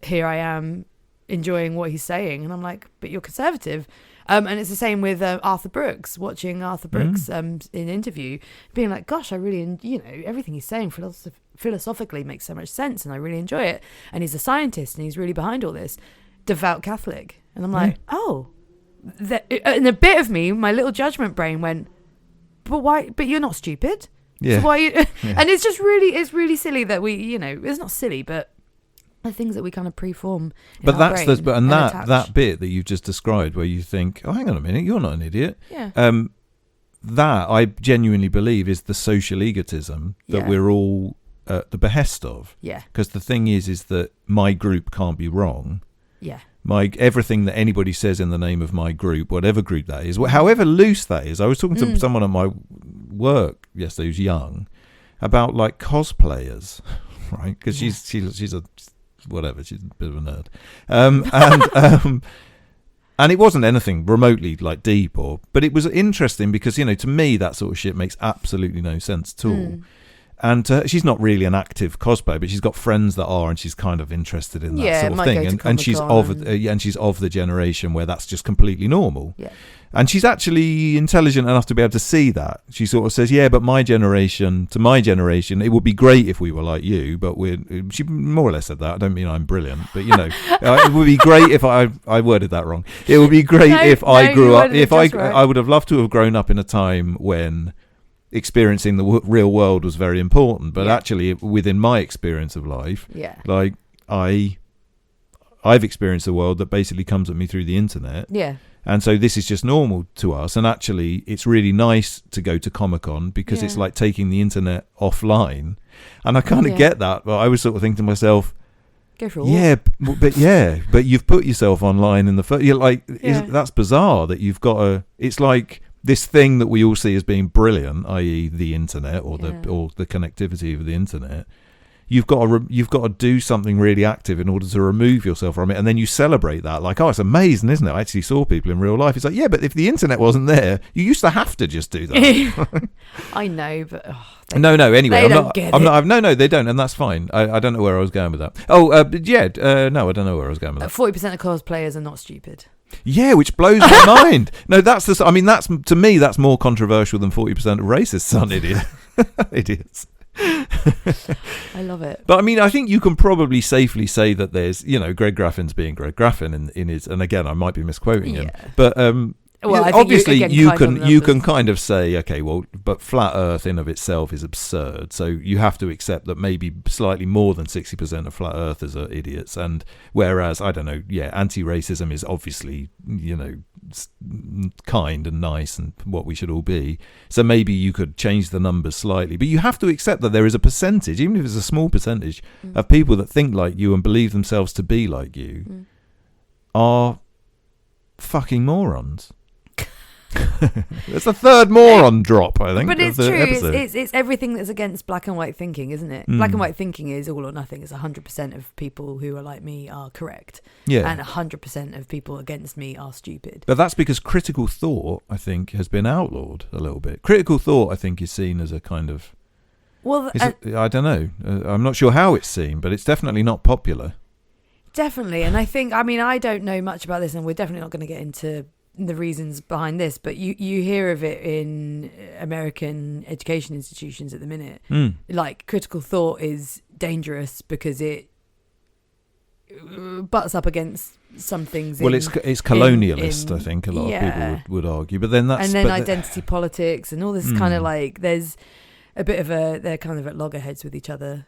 here I am enjoying what he's saying, and I'm like, but you're conservative. And it's the same with Arthur Brooks, watching Arthur Brooks in interview, being like, gosh, I really, everything he's saying philosophically makes so much sense, and I really enjoy it. And he's a scientist, and he's really behind all this. Devout Catholic. And I'm like, and a bit of me, my little judgment brain went, but why? But you're not stupid. Yeah. So why? And it's just really silly that we, it's not silly, but the things that we kind of preform. But that's that bit that you've just described, where you think, oh, hang on a minute, you're not an idiot. Yeah. That I genuinely believe is the social egotism that we're all at the behest of. Yeah. Because the thing is that my group can't be wrong. Yeah. Everything that anybody says in the name of my group, whatever group that is, however loose that is. I was talking to someone at my work yesterday who's young about like cosplayers, right? Because she's a whatever, she's a bit of a nerd, and it wasn't anything remotely like deep, but it was interesting because to me that sort of shit makes absolutely no sense at all. And she's not really an active cosplayer, but she's got friends that are, and she's kind of interested in that sort of thing. And she's of the generation where that's just completely normal. Yeah. And she's actually intelligent enough to be able to see that. She sort of says, "Yeah, but to my generation, it would be great if we were like you." But she more or less said that. I don't mean I'm brilliant, but it would be great if I worded that wrong. It would be great if I grew up. I would have loved to have grown up in a time when experiencing the real world was very important, but actually within my experience of life, like I've experienced a world that basically comes at me through the internet, and so this is just normal to us. And actually it's really nice to go to Comic-Con because it's like taking the internet offline, and I kind of get that, but I was sort of thinking to myself, go for a walk. but you've put yourself online in the first, that's bizarre that you've got it's like this thing that we all see as being brilliant, i.e. the internet or the connectivity of the internet. You've got to do something really active in order to remove yourself from it, and then you celebrate that like, oh, it's amazing, isn't it? I actually saw people in real life. It's like, yeah, but if the internet wasn't there, you used to have to just do that. I know, but no. Anyway, they don't get it. No, they don't, and that's fine. I don't know where I was going with that. No, I don't know where I was going with that. 40% of cosplayers are not stupid. Yeah, which blows my mind. No, that's to me that's more controversial than 40% of racists aren't idiots. I love it. But I mean, I think you can probably safely say that there's, Greg Graffin's being Greg Graffin in his, and again, I might be misquoting him, but obviously you can kind of say, okay, well, but flat Earth in of itself is absurd, so you have to accept that maybe slightly more than 60% of flat Earthers are idiots, and whereas I don't know, anti-racism is obviously kind and nice and what we should all be, so maybe you could change the numbers slightly, but you have to accept that there is a percentage, even if it's a small percentage, of people that think like you and believe themselves to be like you are fucking morons. It's the third moron drop, I think. But it's true. It's everything that's against black and white thinking, isn't it? Black and white thinking is all or nothing. It's 100% of people who are like me are correct. Yeah. And 100% of people against me are stupid. But that's because critical thought, I think, has been outlawed a little bit. Critical thought, I think, is seen as a kind of... Well, I don't know. I'm not sure how it's seen, but it's definitely not popular. Definitely. And I think, I don't know much about this, and we're definitely not going to get into the reasons behind this, but you hear of it in American education institutions at the minute. Like, critical thought is dangerous because it butts up against some things. Well, it's colonialist, I think a lot of people would argue. But then identity politics and all this kind of like, there's a bit of they're kind of at loggerheads with each other.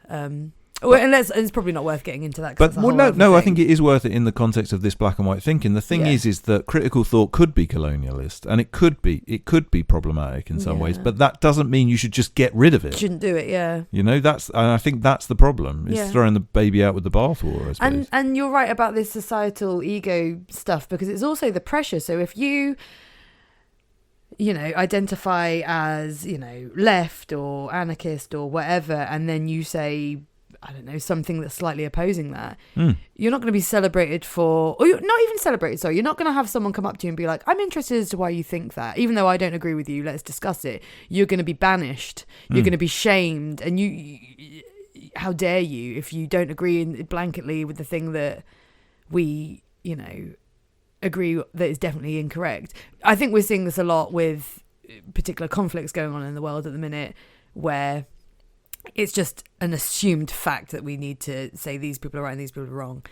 And it's probably not worth getting into that. But I think it is worth it in the context of this black and white thinking. The thing is that critical thought could be colonialist, and it could be problematic in some ways. But that doesn't mean you should just get rid of it. Shouldn't do it. Yeah. And I think that's the problem. It's throwing the baby out with the bathwater, I suppose. And you're right about this societal ego stuff, because it's also the pressure. So if you identify as left or anarchist or whatever, and then you say, I don't know, something that's slightly opposing that, you're not going to be celebrated for, or you're not even celebrated, sorry, you're not going to have someone come up to you and be like, I'm interested as to why you think that, even though I don't agree with you, let's discuss it. You're going to be banished, you're going to be shamed, and you how dare you if you don't agree blanketly with the thing that we agree that is definitely incorrect. I think we're seeing this a lot with particular conflicts going on in the world at the minute, where it's just an assumed fact that we need to say these people are right and these people are wrong,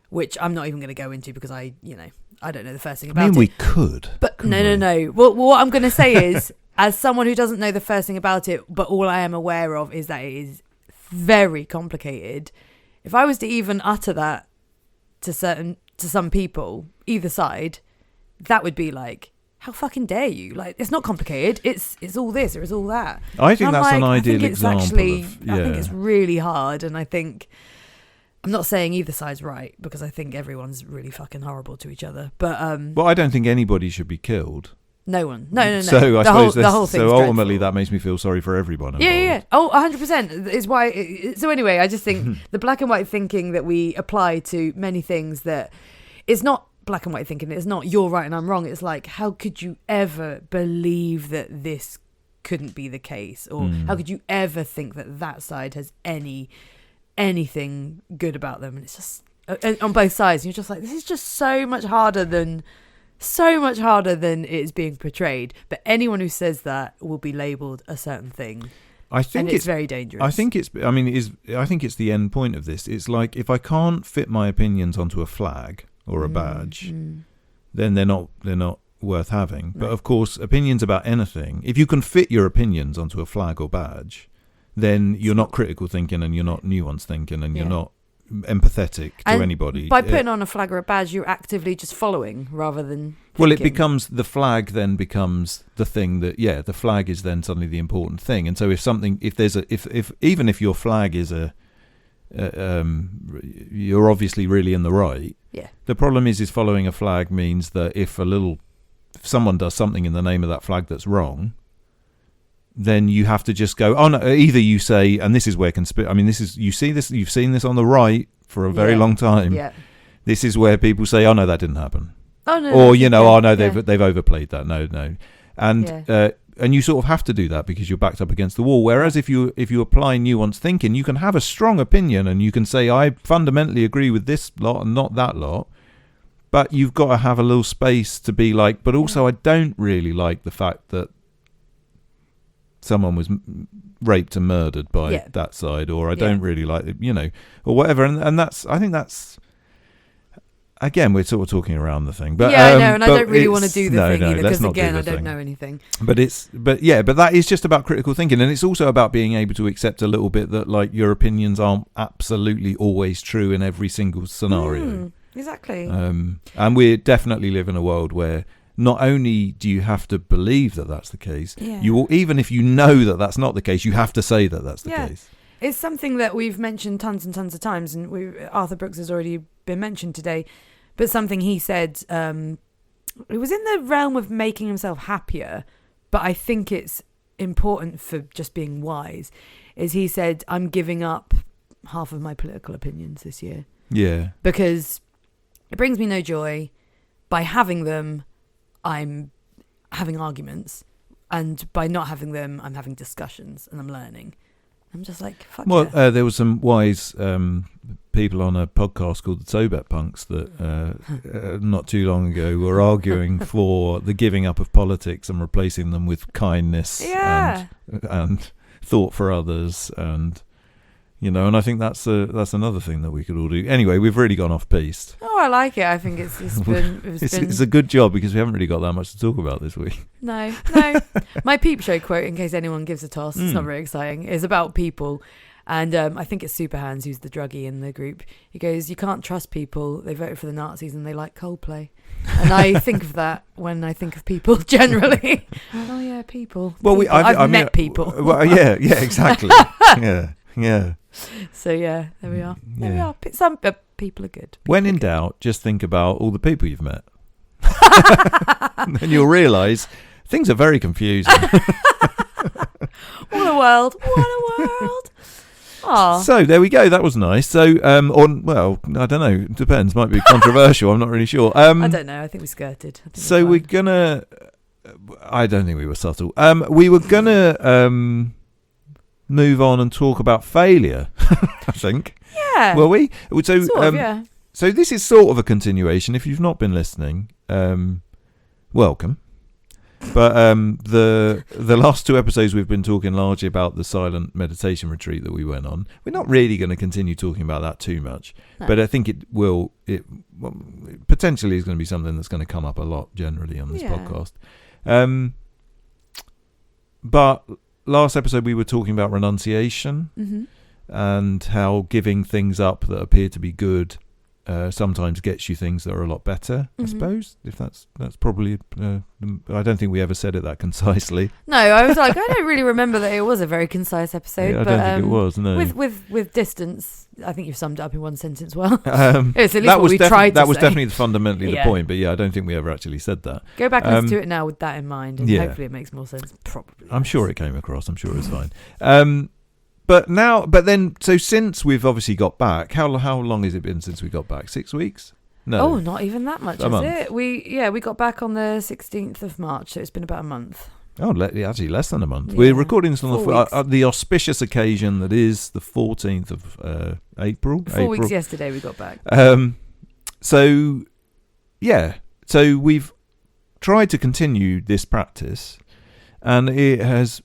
which I'm not even going to go into because I don't know the first thing about it. We could. But no. Well, what I'm going to say is, as someone who doesn't know the first thing about it, but all I am aware of is that it is very complicated. If I was to even utter that to some people, either side, that would be like, how fucking dare you? Like, it's not complicated. It's all this or it's all that. I think that's an ideal example. I think it's really hard, and I think I'm not saying either side's right, because I think everyone's really fucking horrible to each other. But I don't think anybody should be killed. No one. No. So I suppose the whole thing. So ultimately, that makes me feel sorry for everyone involved. Yeah. Oh, 100% is why. So anyway, I just think the black and white thinking that we apply to many things, that it's not black and white thinking. It's not you're right and I'm wrong. It's like, how could you ever believe that this couldn't be the case, or how could you ever think that side has anything good about them? And it's just on both sides. And you're just like, this is just so much harder than it is being portrayed. But anyone who says that will be labelled a certain thing. I think it's very dangerous. I think it's the end point of this. It's like, if I can't fit my opinions onto a flag or a badge, then they're not worth having. But of course, opinions about anything, if you can fit your opinions onto a flag or badge, then you're not critical thinking, and you're not nuanced thinking, and you're not empathetic to anybody. By putting on a flag or a badge, you're actively just following rather than thinking. Well, it becomes, the flag then becomes the thing that, the flag is then suddenly the important thing. And so even if your flag is you're obviously really in the right. Yeah. The problem is following a flag means that if someone does something in the name of that flag that's wrong, then you have to just go, oh no, either you say, and this is where you've seen this on the right for a very long time. Yeah. This is where people say, oh no, that didn't happen. Oh no. Or they've overplayed that. No. And you sort of have to do that because you're backed up against the wall. Whereas if you apply nuanced thinking, you can have a strong opinion and you can say, I fundamentally agree with this lot and not that lot. But you've got to have a little space to be like, but also I don't really like the fact that someone was raped and murdered by that side, or I don't really like it, or whatever. And I think that's, again, we're sort of talking around the thing. But I know, and I don't really want to do the thing either, because again, I don't know anything. But that is just about critical thinking, and it's also about being able to accept a little bit that, like, your opinions aren't absolutely always true in every single scenario. Exactly. And we definitely live in a world where not only do you have to believe that that's the case, you will, even if you know that that's not the case, you have to say that that's the case. It's something that we've mentioned tons and tons of times, and Arthur Brooks has already been mentioned today. But something he said, it was in the realm of making himself happier, but I think it's important for just being wise, is he said, I'm giving up half of my political opinions this year. Yeah. Because it brings me no joy. By having them, I'm having arguments. And by not having them, I'm having discussions and I'm learning. I'm just like, fuck yeah. There was some wise people on a podcast called the Sobet Punks that not too long ago were arguing for the giving up of politics and replacing them with kindness and thought for others, and And I think that's another thing that we could all do. Anyway, we've really gone off piste. Oh, I like it. I think it's been It's a good job because we haven't really got that much to talk about this week. No. My Peep Show quote, in case anyone gives a toss, it's not very exciting, is about people. And I think it's Superhands who's the druggie in the group. He goes, "You can't trust people. They voted for the Nazis and they like Coldplay." And I think of that when I think of people generally. Oh yeah, people. Well, people. I've met people. Well, yeah, exactly. yeah. So yeah, there we are. There we are. Some people are good. When in doubt, just think about all the people you've met. And you'll realise things are very confusing. What a world. Oh. So there we go. That was nice. So, well, I don't know. It depends. Might be controversial. I'm not really sure. I don't know. I think we skirted. So we're gonna. I don't think we were subtle. We were gonna move on and talk about failure. I think. Yeah. Were we? So, sort of, yeah. So this is sort of a continuation. If you've not been listening, welcome. But the last 2 episodes we've been talking largely about the silent meditation retreat that we went on. We're not really going to continue talking about that too much, but I think it potentially is going to be something that's going to come up a lot generally on this podcast. But last episode we were talking about renunciation and how giving things up that appear to be good sometimes gets you things that are a lot better, I suppose. If that's probably I don't think we ever said it that concisely. No, I was like, I don't really remember that it was a very concise episode. Yeah, I don't think it was. No, with distance, I think you've summed it up in one sentence well. It's at least what we tried to say. That was definitely fundamentally the point, but I don't think we ever actually said that. Go back and listen to it now with that in mind, and hopefully it makes more sense. Probably. I'm sure it came across. I'm sure it was fine. So since we've obviously got back, how long has it been since we got back? 6 weeks? No. Oh, not even that much, is it? We got back on the 16th of March, so it's been about a month. Oh, actually less than a month. Yeah. We're recording this on the auspicious occasion that is the 14th of April. 4 weeks yesterday we got back. So we've tried to continue this practice. And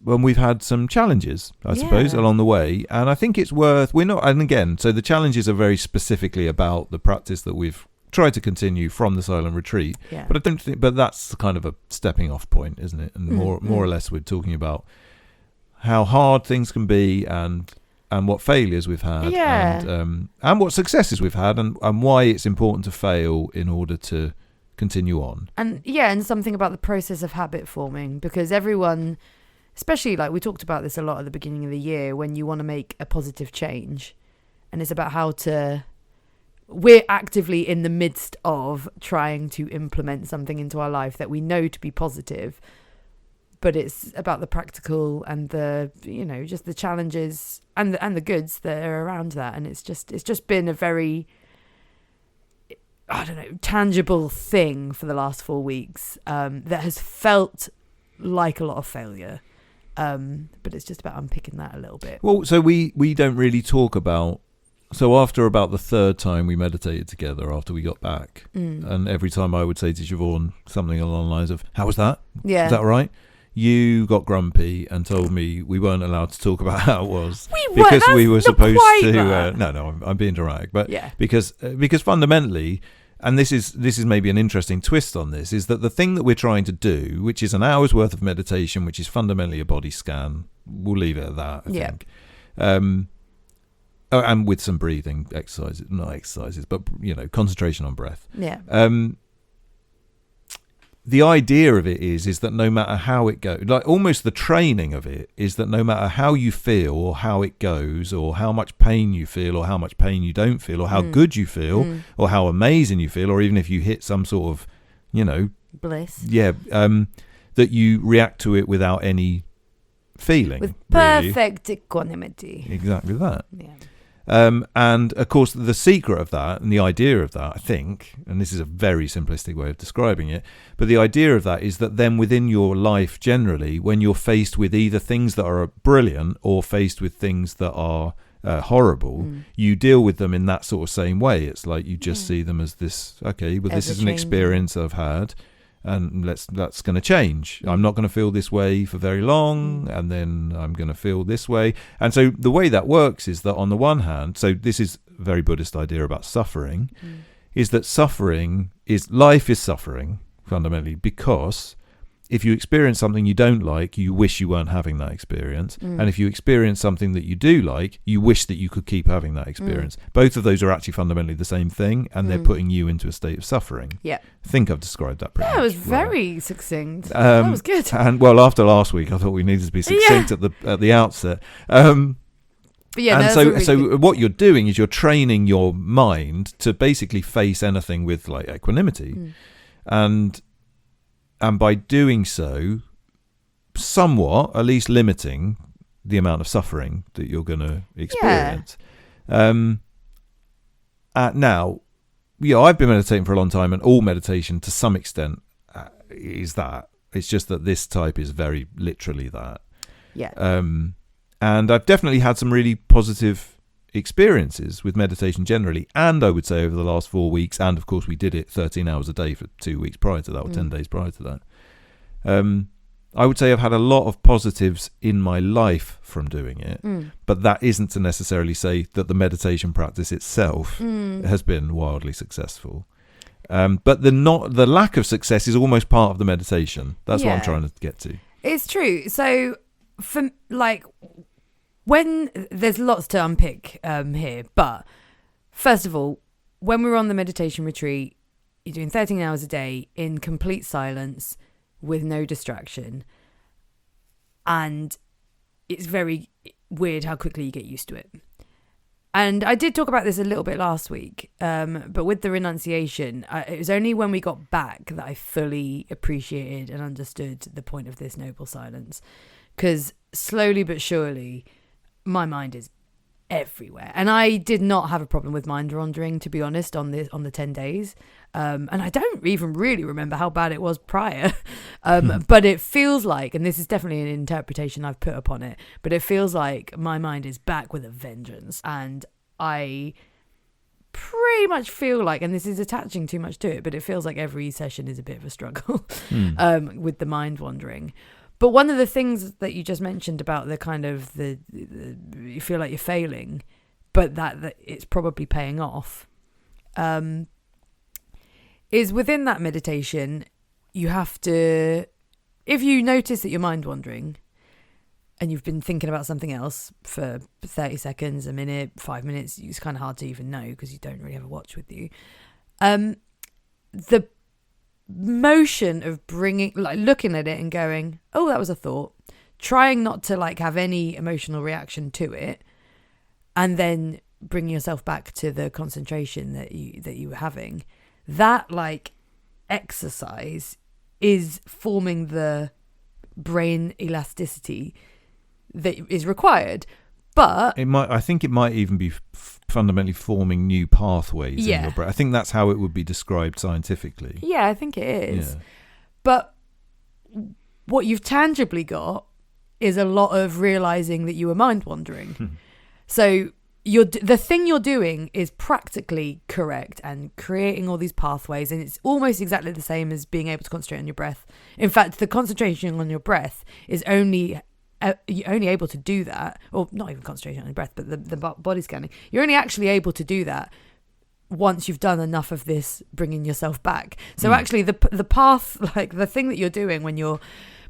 we've had some challenges, I suppose, along the way. And I think it's worth, so the challenges are very specifically about the practice that we've tried to continue from the silent retreat. Yeah. But that's kind of a stepping off point, isn't it? And more or less we're talking about how hard things can be and what failures we've had and what successes we've had and why it's important to fail in order to continue on. And something about the process of habit forming, because everyone, especially like we talked about this a lot at the beginning of the year, when you want to make a positive change, and it's about we're actively in the midst of trying to implement something into our life that we know to be positive, but it's about the practical and the just the challenges and the goods that are around that. And it's just been a very tangible thing for the last 4 weeks that has felt like a lot of failure. But it's just about unpicking that a little bit. Well, so we don't really talk about... So after about the 3rd time we meditated together after we got back, and every time I would say to Siobhan something along the lines of, how was that? Yeah. Is that right? You got grumpy and told me we weren't allowed to talk about how it was because we were supposed to. No, I'm being dramatic, but because fundamentally, and this is maybe an interesting twist on this, is that the thing that we're trying to do, which is an hour's worth of meditation, which is fundamentally a body scan, we'll leave it at that. I think, and with some breathing exercises, not exercises, but concentration on breath. Yeah. The idea of it is that no matter how it goes, like almost the training of it is that no matter how you feel or how it goes or how much pain you feel or how much pain you don't feel or how good you feel or how amazing you feel or even if you hit some sort of, bliss. Yeah. That you react to it without any feeling. With perfect equanimity. Exactly that. Yeah. And of course, the secret of that and the idea of that, I think, and this is a very simplistic way of describing it, but the idea of that is that then within your life generally, when you're faced with either things that are brilliant or faced with things that are horrible, you deal with them in that sort of same way. It's like you just see them as this, okay, well, this is an experience I've had. and that's going to change. I'm not going to feel this way for very long, and then I'm going to feel this way. And so the way that works is that on the one hand, so this is a very Buddhist idea about suffering, is that life is suffering fundamentally, because if you experience something you don't like, you wish you weren't having that experience. And if you experience something that you do like, you wish that you could keep having that experience. Both of those are actually fundamentally the same thing, and they're putting you into a state of suffering. Yeah. I think I've described that pretty much. Yeah, it was very succinct. That was good. And well, after last week, I thought we needed to be succinct at the outset. But yeah, and so what you're doing is you're training your mind to basically face anything with like equanimity. And by doing so, somewhat, at least limiting the amount of suffering that you're going to experience. Now, I've been meditating for a long time, and all meditation, to some extent, is that. It's just that this type is very literally that. Yeah. And I've definitely had some really positive experiences with meditation generally, and I would say over the last 4 weeks, and of course we did it 13 hours a day for 2 weeks prior to that, or 10 days prior to that. I would say I've had a lot of positives in my life from doing it, but that isn't to necessarily say that the meditation practice itself has been wildly successful. But the lack of success is almost part of the meditation. That's what I'm trying to get to. It's true. So for when there's lots to unpick here, but first of all, when we were on the meditation retreat, you're doing 13 hours a day in complete silence with no distraction, and it's very weird how quickly you get used to it. And I did talk about this a little bit last week, but with the renunciation, it was only when we got back that I fully appreciated and understood the point of this noble silence, because slowly but surely my mind is everywhere, and I did not have a problem with mind wandering, to be honest, on the 10 days, and I don't even really remember how bad it was prior, but it feels like, and this is definitely an interpretation I've put upon it, but it feels like my mind is back with a vengeance, and I pretty much feel like, and this is attaching too much to it, but it feels like every session is a bit of a struggle with the mind wandering. But one of the things that you just mentioned about the kind of the you feel like you're failing, but that it's probably paying off, is within that meditation, you have to, if you notice that you're mind wandering and you've been thinking about something else for 30 seconds, a minute, 5 minutes, it's kind of hard to even know because you don't really have a watch with you. The motion of bringing, like, looking at it and going, oh, that was a thought, trying not to like have any emotional reaction to it, and then bring yourself back to the concentration that you were having, that like exercise is forming the brain elasticity that is required. But I think it might even be fundamentally forming new pathways in your brain. I think that's how it would be described scientifically. Yeah, I think it is. Yeah. But what you've tangibly got is a lot of realizing that you were mind wandering. So the thing you're doing is practically correct and creating all these pathways, and it's almost exactly the same as being able to concentrate on your breath. In fact, the concentration on your breath is you're only able to do that, or not even concentration on your breath, but the body scanning. You're only actually able to do that once you've done enough of this bringing yourself back. So actually the path, like the thing that you're doing when you're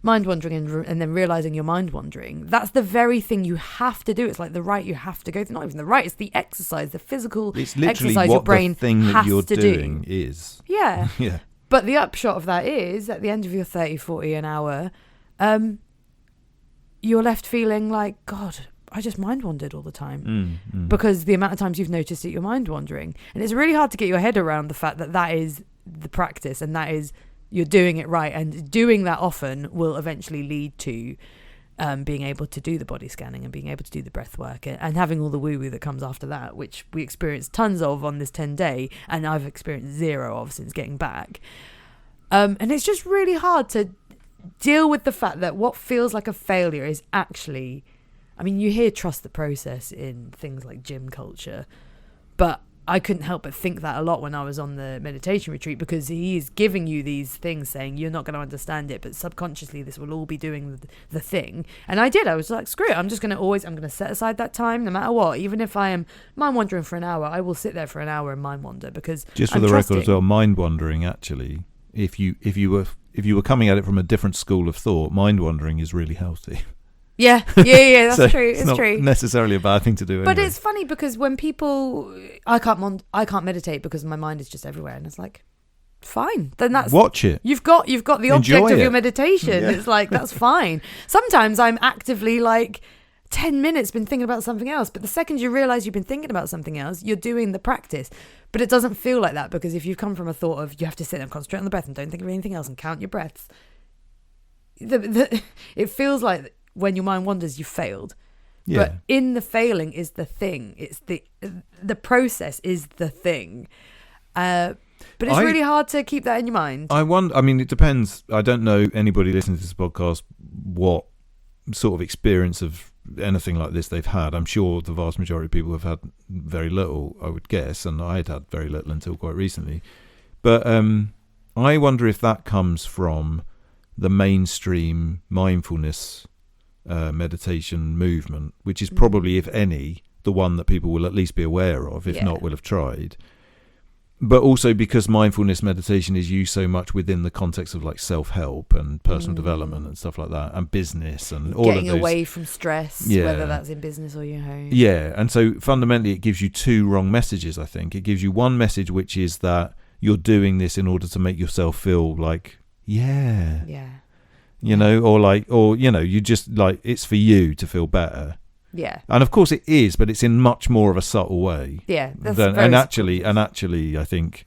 mind wandering and then realizing you're mind wandering, that's the very thing you have to do. It's like the rite you have to go through. Not even the rite, it's the exercise, the physical exercise your brain the thing that you're has to doing do. Is. Yeah. Yeah. But the upshot of that is, at the end of your 30, 40 an hour, you're left feeling like, God, I just mind wandered all the time. Because the amount of times you've noticed that you're mind wandering. And it's really hard to get your head around the fact that that is the practice, and that is, you're doing it right. And doing that often will eventually lead to being able to do the body scanning and being able to do the breath work and having all the woo-woo that comes after that, which we experienced tons of on this 10-day, and I've experienced zero of since getting back. And it's just really hard to deal with the fact that what feels like a failure is actually, I mean, you hear trust the process in things like gym culture, but I couldn't help but think that a lot when I was on the meditation retreat, because he is giving you these things saying you're not going to understand it, but subconsciously this will all be doing the thing. And I did. I was like, screw it. I'm going to set aside that time no matter what. Even if I am mind wandering for an hour, I will sit there for an hour and mind wander, because just for the record as well, mind wandering actually, if you were coming at it from a different school of thought, mind wandering is really healthy. Yeah, that's so true. It's not true. Necessarily a bad thing to do. But anyway. it's funny because when people, I can't meditate because my mind is just everywhere, and it's like, fine, then that's watch it. You've got the Enjoy object of it. your meditation. Yeah. It's like, that's fine. Sometimes I'm actively like 10 minutes been thinking about something else, but the second you realize you've been thinking about something else, you're doing the practice. But it doesn't feel like that, because if you've come from a thought of you have to sit and concentrate on the breath and don't think of anything else and count your breaths, it feels like when your mind wanders, you've failed. Yeah. But in the failing is the thing. It's the process is the thing. But it's really hard to keep that in your mind. I mean, it depends. I don't know anybody listening to this podcast what sort of experience of anything like this they've had. I'm sure the vast majority of people have had very little, I would guess, and I'd had very little until quite recently. But I wonder if that comes from the mainstream mindfulness meditation movement, which is probably, if any, the one that people will at least be aware of, if not will have tried. But also because mindfulness meditation is used so much within the context of like self-help and personal development and stuff like that, and business and all getting of those. away from stress, whether that's in business or your home. Yeah, and so fundamentally it gives you two wrong messages, I think. It gives you one message, which is that you're doing this in order to make yourself feel like, you know, or you just like, it's for you to feel better. Yeah. And of course it is, but it's in much more of a subtle way. Yeah. And actually, I think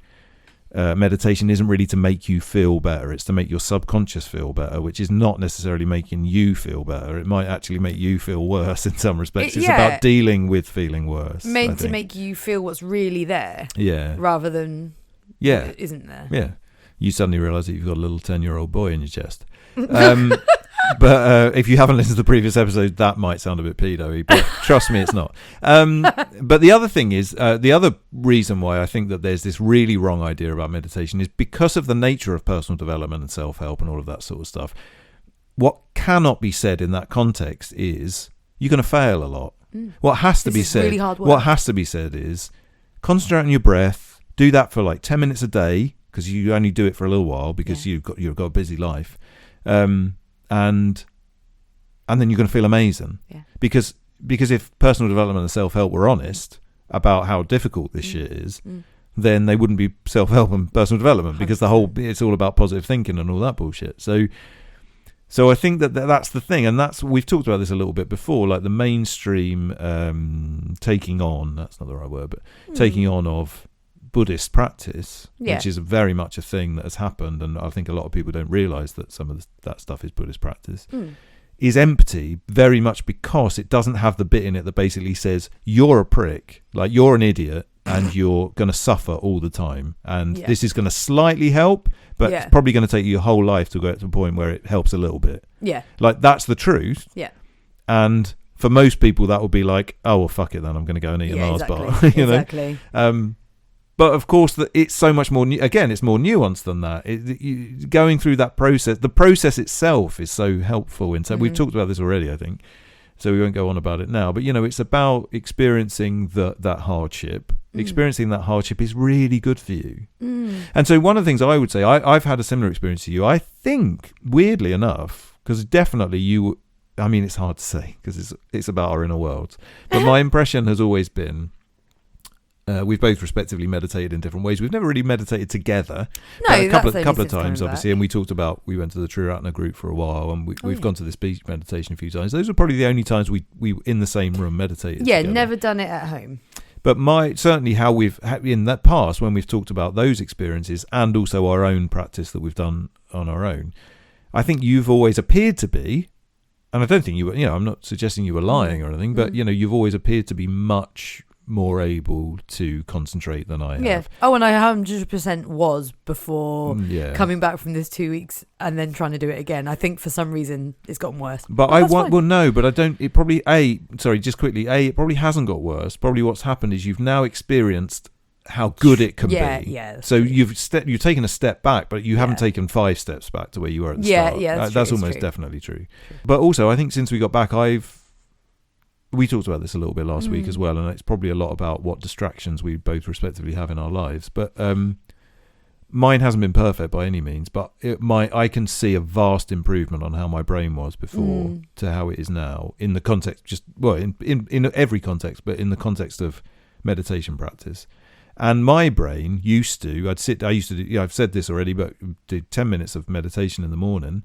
meditation isn't really to make you feel better. It's to make your subconscious feel better, which is not necessarily making you feel better. It might actually make you feel worse in some respects. It's about dealing with feeling worse. Meant to make you feel what's really there. Yeah. Rather than what isn't there. Yeah. You suddenly realise that you've got a little 10-year-old boy in your chest. But if you haven't listened to the previous episode, that might sound a bit pedo-y, but trust me, it's not. But the other thing is, the other reason why I think that there's this really wrong idea about meditation is because of the nature of personal development and self-help and all of that sort of stuff. What cannot be said in that context is you're going to fail a lot. What has to be said, really hard work. What has to be said is concentrate on your breath. Do that for like 10 minutes a day, because you only do it for a little while because you've got a busy life. And then you're going to feel amazing. Yeah. Because if personal development and self-help were honest about how difficult this shit is, then they wouldn't be self-help and personal development, because it's all about positive thinking and all that bullshit. So I think that's the thing, and we've talked about this a little bit before, like the mainstream taking on, that's not the right word, but taking on of Buddhist practice, which is very much a thing that has happened, and I think a lot of people don't realise that some of that stuff is Buddhist practice, is empty, very much because it doesn't have the bit in it that basically says you're a prick, like you're an idiot, and you're going to suffer all the time, and this is going to slightly help, but it's probably going to take you your whole life to get to the point where it helps a little bit. Yeah, like that's the truth. Yeah, and for most people that would be like, oh well, fuck it then, I'm going to go and eat a Mars bar. You know? Exactly. But of course, it's so much more. Again, it's more nuanced than that. Going through that process, the process itself is so helpful. And so we've talked about this already, I think. So we won't go on about it now. But it's about experiencing that hardship. Experiencing that hardship is really good for you. And so one of the things I would say, I've had a similar experience to you. I think, weirdly enough, because definitely you. I mean, it's hard to say because it's about our inner worlds. But my impression has always been. We've both respectively meditated in different ways. We've never really meditated together. No, a couple of times, obviously. And we talked about, we went to the Triratna group for a while, and we've gone to this beach meditation a few times. Those are probably the only times we in the same room meditated. Yeah, together. Never done it at home. But certainly how we've in that past, when we've talked about those experiences and also our own practice that we've done on our own, I think you've always appeared to be, and I don't think you were, I'm not suggesting you were lying or anything, but you've always appeared to be much more able to concentrate than I have. Yeah. Oh, and I 100% was before coming back from this 2 weeks and then trying to do it again. I think for some reason it's gotten worse. But I want, well, no, but I don't, it probably, it probably hasn't got worse. Probably what's happened is you've now experienced how good it can be. Yeah. So you've taken a step back, but you haven't taken 5 steps back to where you were at the start. Yeah, that's almost definitely true. But also, I think since we got back, we talked about this a little bit last week as well, and it's probably a lot about what distractions we both respectively have in our lives. But mine hasn't been perfect by any means, but I can see a vast improvement on how my brain was before to how it is now, in the context, in every context, but in the context of meditation practice. And my brain used to do, I've said this already, but do 10 minutes of meditation in the morning,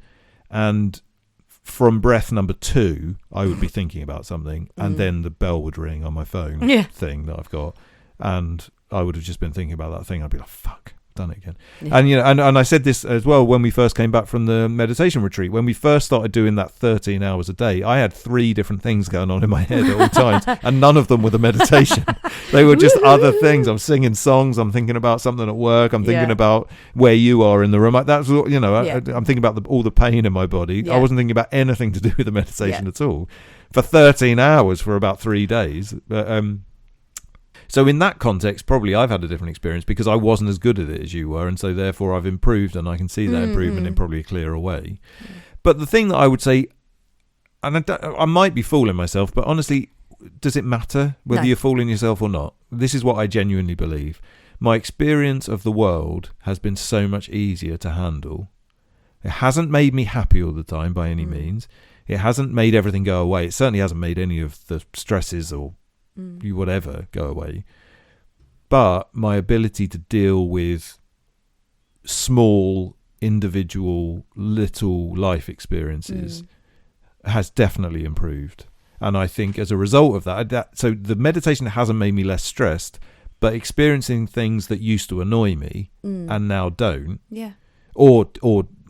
and from breath number 2, I would be thinking about something, and then the bell would ring on my phone thing that I've got, and I would have just been thinking about that thing. I'd be like, fuck, done it again. And and I said this as well when we first came back from the meditation retreat. When we first started doing that 13 hours a day, I had 3 different things going on in my head at all times, and none of them were the meditation. They were just other things. I'm singing songs, I'm thinking about something at work, I'm thinking about where you are in the room. That's what, I'm thinking about all the pain in my body. I wasn't thinking about anything to do with the meditation at all for 13 hours for about 3 days. So in that context, probably I've had a different experience because I wasn't as good at it as you were, and so therefore I've improved, and I can see that improvement in probably a clearer way. But the thing that I would say, and I might be fooling myself, but honestly, does it matter whether you're fooling yourself or not? This is what I genuinely believe. My experience of the world has been so much easier to handle. It hasn't made me happy all the time by any means. It hasn't made everything go away. It certainly hasn't made any of the stresses or whatever go away, but my ability to deal with small individual little life experiences has definitely improved. And I think as a result of that, so the meditation hasn't made me less stressed, but experiencing things that used to annoy me and now don't, or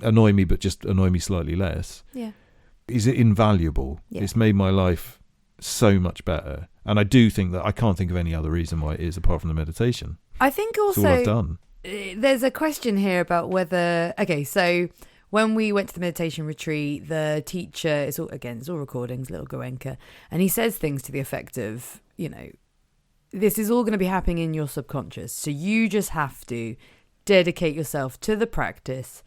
annoy me but just annoy me slightly less, is invaluable. It's made my life so much better. And I do think that I can't think of any other reason why it is apart from the meditation. I think also That's all I've done. There's a question here about whether, so when we went to the meditation retreat, the teacher, it's all recordings, little Goenka, and he says things to the effect of, this is all going to be happening in your subconscious. So you just have to dedicate yourself to the practice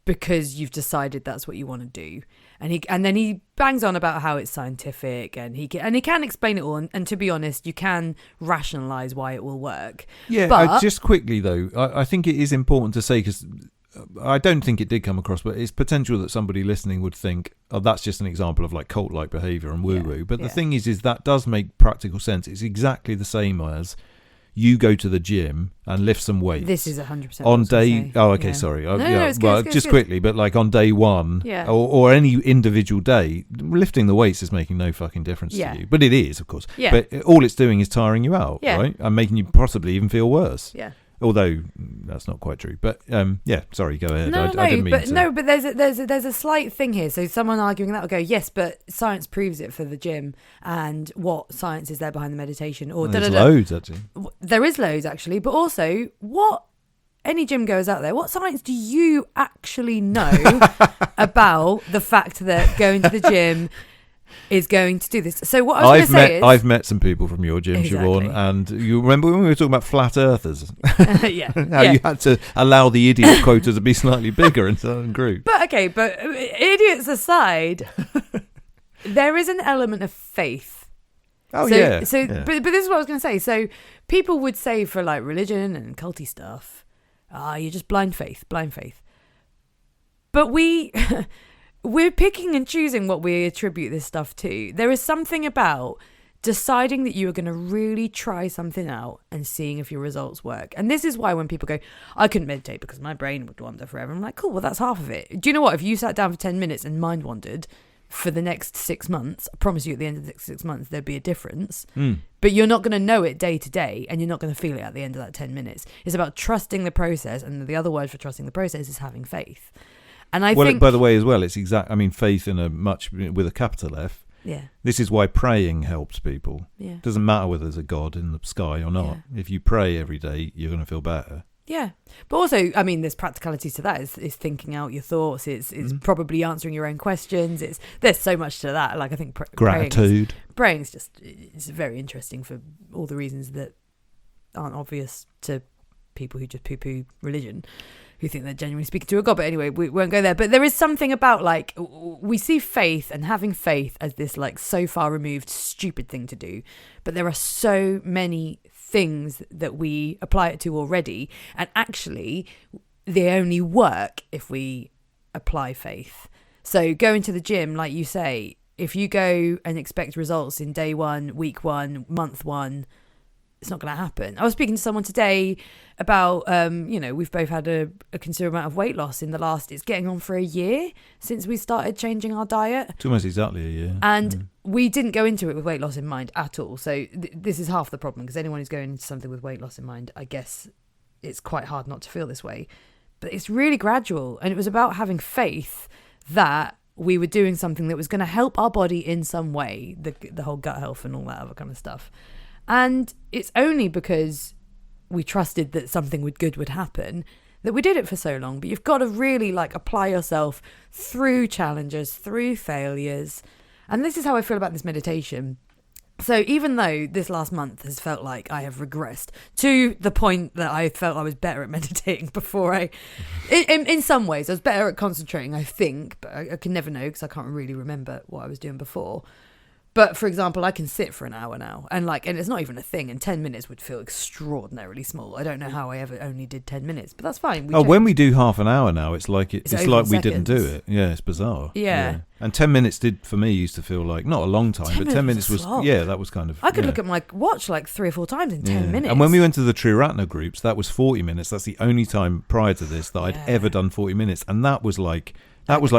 because you've decided that's what you want to do. And then he bangs on about how it's scientific, and he can explain it all. And to be honest, you can rationalize why it will work. Yeah, but just quickly though, I think it is important to say, because I don't think it did come across, but it's potential that somebody listening would think, oh, that's just an example of like cult-like behavior and woo-woo. But the thing is that does make practical sense. It's exactly the same as you go to the gym and lift some weights. This is 100% on day. Oh, okay, sorry. It's good. Quickly, but like on day 1, or any individual day, lifting the weights is making no fucking difference to you. But it is, of course. Yeah. But all it's doing is tiring you out, right? And making you possibly even feel worse. Yeah. Although that's not quite true, but sorry, go ahead. I didn't mean to. But there's a slight thing here. So someone arguing that will go, yes, but science proves it for the gym, and what science is there behind the meditation? Or there's loads actually. There is loads actually, but also what any gym goers out there, what science do you actually know about the fact that going to the gym is going to do this? So what I was going to say is, I've met some people from your gym, Siobhan, and you remember when we were talking about flat earthers? How you had to allow the idiot quota to be slightly bigger in certain groups. But idiots aside, there is an element of faith. But this is what I was going to say. So people would say for like religion and culty stuff, you're just blind faith. But we're picking and choosing what we attribute this stuff to. There is something about deciding that you are going to really try something out and seeing if your results work. And this is why when people go, I couldn't meditate because my brain would wander forever, I'm like, cool, well, that's half of it. Do you know what? If you sat down for 10 minutes and mind wandered for the next 6 months, I promise you at the end of the 6 months, there'd be a difference. But you're not going to know it day to day, and you're not going to feel it at the end of that 10 minutes. It's about trusting the process. And the other word for trusting the process is having faith. And I think, by the way, as well, it's faith with a capital F. Yeah. This is why praying helps people. Yeah. It doesn't matter whether there's a God in the sky or not. Yeah. If you pray every day, you're going to feel better. Yeah. But also, there's practicality to that. It's thinking out your thoughts. It's probably answering your own questions. There's so much to that. Like, I think gratitude. Praying is just, it's very interesting for all the reasons that aren't obvious to people who just poo-poo religion, who think they're genuinely speaking to a God. But anyway, we won't go there. But there is something about, like, we see faith and having faith as this, like, so far removed, stupid thing to do. But there are so many things that we apply it to already. And actually, they only work if we apply faith. So going to the gym, like you say, if you go and expect results in day 1, week 1, month 1, it's not going to happen. I was speaking to someone today about, we've both had a considerable amount of weight loss in the last, it's getting on for a year since we started changing our diet. It's almost exactly a year. And we didn't go into it with weight loss in mind at all. So this is half the problem, because anyone who's going into something with weight loss in mind, I guess it's quite hard not to feel this way. But it's really gradual. And it was about having faith that we were doing something that was going to help our body in some way, the whole gut health and all that other kind of stuff. And it's only because we trusted that something good would happen that we did it for so long. But you've got to really, like, apply yourself through challenges, through failures. And this is how I feel about this meditation. So even though this last month has felt like I have regressed to the point that I felt I was better at meditating before in some ways, I was better at concentrating, I think, but I can never know because I can't really remember what I was doing before. But for example, I can sit for an hour now and it's not even a thing, and 10 minutes would feel extraordinarily small. I don't know how I ever only did 10 minutes, but that's fine. When we do half an hour now, it's like it's like we didn't do it. Yeah, it's bizarre. Yeah. And 10 minutes for me used to feel like not a long time, but 10 minutes was that was kind of. I could look at my watch like 3 or 4 times in 10 minutes. And when we went to the Triratna groups, that was 40 minutes. That's the only time prior to this that I'd ever done 40 minutes, and that was like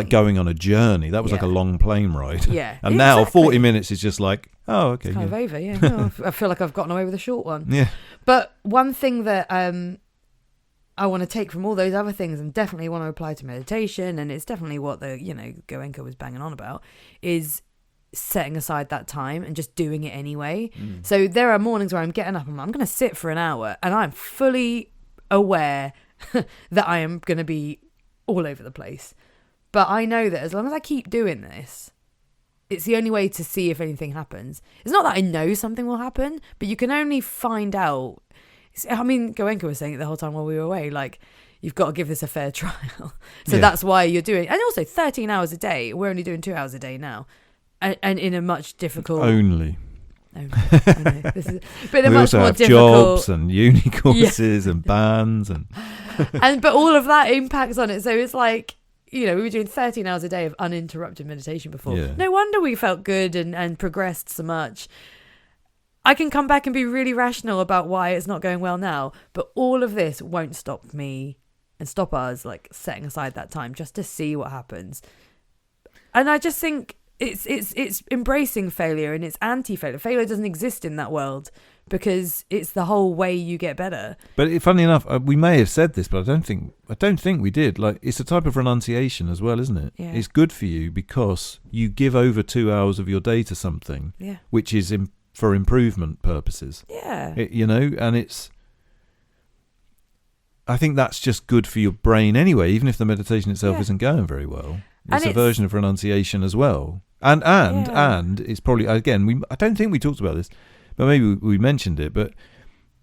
going on a journey. That was like a long plane ride. Yeah. And now 40 minutes is just like, oh, okay. It's kind of over, yeah. No, I feel like I've gotten away with a short one. Yeah. But one thing that I want to take from all those other things and definitely want to apply to meditation, and it's definitely what Goenka was banging on about, is setting aside that time and just doing it anyway. So there are mornings where I'm getting up and I'm going to sit for an hour, and I'm fully aware that I am going to be all over the place. But I know that as long as I keep doing this, it's the only way to see if anything happens. It's not that I know something will happen, but you can only find out. I mean, Goenka was saying it the whole time while we were away, like, you've got to give this a fair trial. So that's why you're doing it. And also 13 hours a day. We're only doing 2 hours a day now. And in a much difficult... Only. I know. This is, but in a we much also more have difficult... jobs and uni courses and bands. But all of that impacts on it. So it's like... we were doing 13 hours a day of uninterrupted meditation before. Yeah. No wonder we felt good and progressed so much. I can come back and be really rational about why it's not going well now, but all of this won't stop me and stop us, like, setting aside that time just to see what happens. And I just think it's embracing failure, and it's anti-failure. Failure doesn't exist in that world because it's the whole way you get better. But funnily enough, we may have said this, but I don't think we did. Like, it's a type of renunciation as well, isn't it? Yeah. It's good for you because you give over 2 hours of your day to something, which is for improvement purposes. Yeah. And it's. I think that's just good for your brain anyway, even if the meditation itself isn't going very well. It's a version of renunciation as well. And it's probably, again, I don't think we talked about this, but maybe we mentioned it, but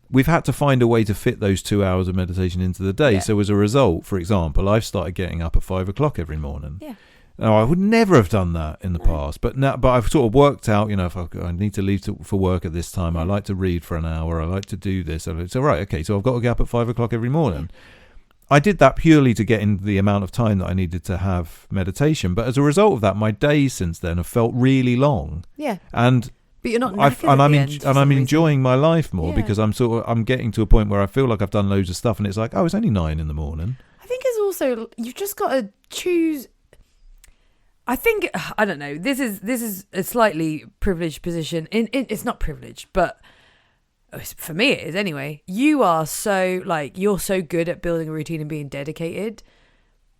we've had to find a way to fit those 2 hours of meditation into the day. Yeah. So as a result, for example, I've started getting up at 5 o'clock every morning. Yeah. Now, I would never have done that in the past, but I've sort of worked out, if I need to leave for work at this time, I like to read for an hour, I like to do this. So right, okay, so I've got to get up at 5 o'clock every morning. I did that purely to get in the amount of time that I needed to have meditation. But as a result of that, my days since then have felt really long. Yeah. But you're not I'm enjoying my life more because I'm getting to a point where I feel like I've done loads of stuff and it's like, oh, it's only 9 in the morning. I think it's also, you've just got to choose. I think, I don't know, this is a slightly privileged position. It's not privileged, but for me it is anyway. You're so good at building a routine and being dedicated.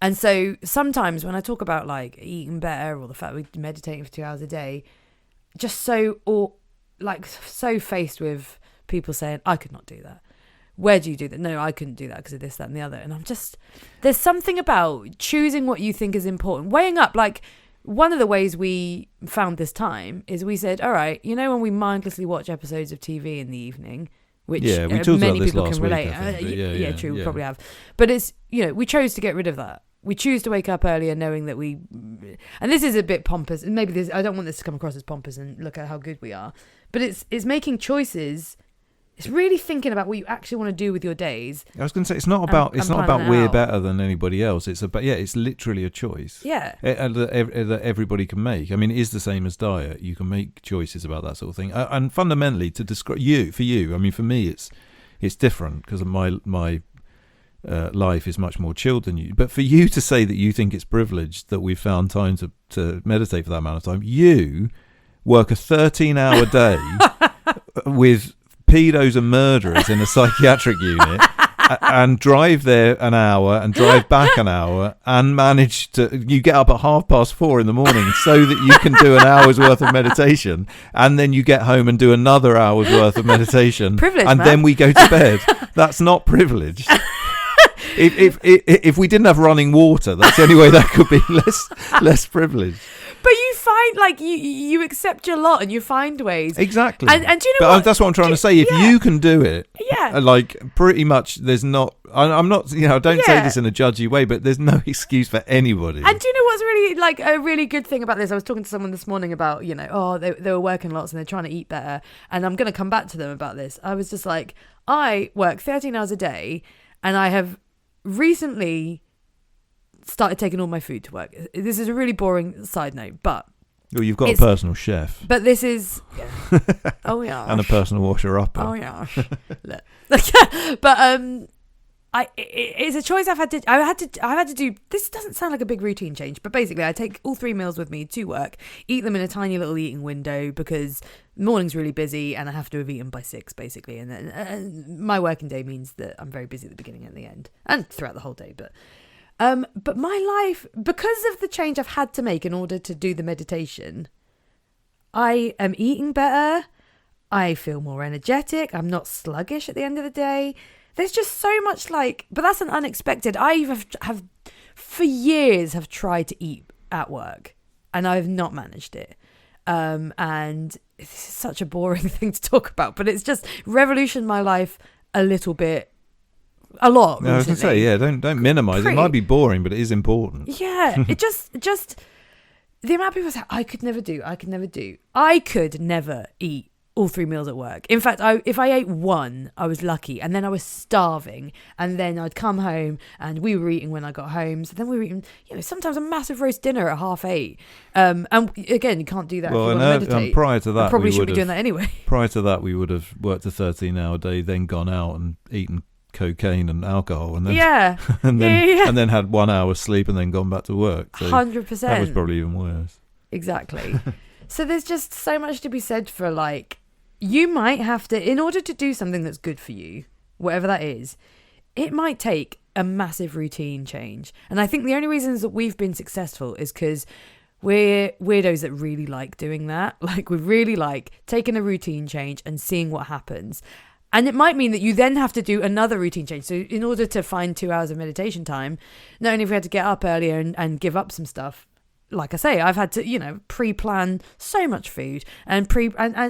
And so sometimes when I talk about like eating better or the fact we're meditating for 2 hours a day, just so faced with people saying, I could not do that. Where do you do that? No, I couldn't do that because of this, that and the other. And there's something about choosing what you think is important, weighing up. Like, one of the ways we found this time is we said, all right, when we mindlessly watch episodes of TV in the evening, which we talked about many this people last can week, relate. I think, but Yeah, true, we probably have. But it's, we chose to get rid of that. We choose to wake up earlier knowing that and this is a bit pompous, and maybe I don't want this to come across as pompous and look at how good we are, but it's making choices. It's really thinking about what you actually want to do with your days. I was going to say, it's not about we're out. better than anybody else. It's about, it's literally a choice. Yeah. That everybody can make. I mean, it is the same as diet. You can make choices about that sort of thing. And fundamentally, to describe for you, I mean, for me, it's different because my life is much more chilled than you. But for you to say that you think it's privileged that we've found time to meditate for that amount of time, you work a 13-hour day with pedos and murderers in a psychiatric unit and drive there an hour and drive back an hour and you get up at 4:30 in the morning so that you can do an hour's worth of meditation, and then you get home and do another hour's worth of meditation, and then we go to bed. That's not privileged. If we didn't have running water, that's the only way that could be less privileged. But you find, like, you accept your lot and you find ways. Exactly. And do you know what? That's what I'm trying to say. If you can do it, yeah, like, pretty much there's not, I'm not, I don't say this in a judgy way, but there's no excuse for anybody. And do you know what's really, like, a really good thing about this? I was talking to someone this morning about, they were working lots and they're trying to eat better. And I'm going to come back to them about this. I was just like, I work 13 hours a day and I have recently started taking all my food to work. This is a really boring side note, but well, you've got a personal chef. But this is oh yeah, and a personal washer-upper. Oh yeah, but it's a choice I've had to do. This doesn't sound like a big routine change, but basically I take all 3 meals with me to work, eat them in a tiny little eating window because morning's really busy and I have to have eaten by 6 basically, and then my working day means that I'm very busy at the beginning and the end and throughout the whole day. But my life, because of the change I've had to make in order to do the meditation, I am eating better. I feel more energetic. I'm not sluggish at the end of the day. There's just so much but that's an unexpected. I have for years have tried to eat at work and I've not managed it. And this is such a boring thing to talk about, but it's just revolutioned my life a little bit. A lot. No, I was going to say, don't minimise it. It might be boring, but it is important. Yeah, it just the amount of people say, I could never do. I could never eat all 3 meals at work. In fact, if I ate one, I was lucky, and then I was starving, and then I'd come home, and we were eating when I got home. So then we were eating, sometimes a massive roast dinner at 8:30. And again, you can't do that. Well, if you want to meditate. Prior to that, I probably shouldn't be doing that anyway. Prior to that, we would have worked a 13-hour day, then gone out and eaten cocaine and alcohol, and then and then had 1 hour sleep, and then gone back to work. So 100%. That was probably even worse. Exactly. So there's just so much to be said for, like, you might have to, in order to do something that's good for you, whatever that is, it might take a massive routine change. And I think the only reasons that we've been successful is because we're weirdos that really like doing that. Like, we really like taking a routine change and seeing what happens. And it might mean that you then have to do another routine change. So in order to find 2 hours of meditation time, not only have we had to get up earlier and give up some stuff, like I say, I've had to, pre-plan so much food and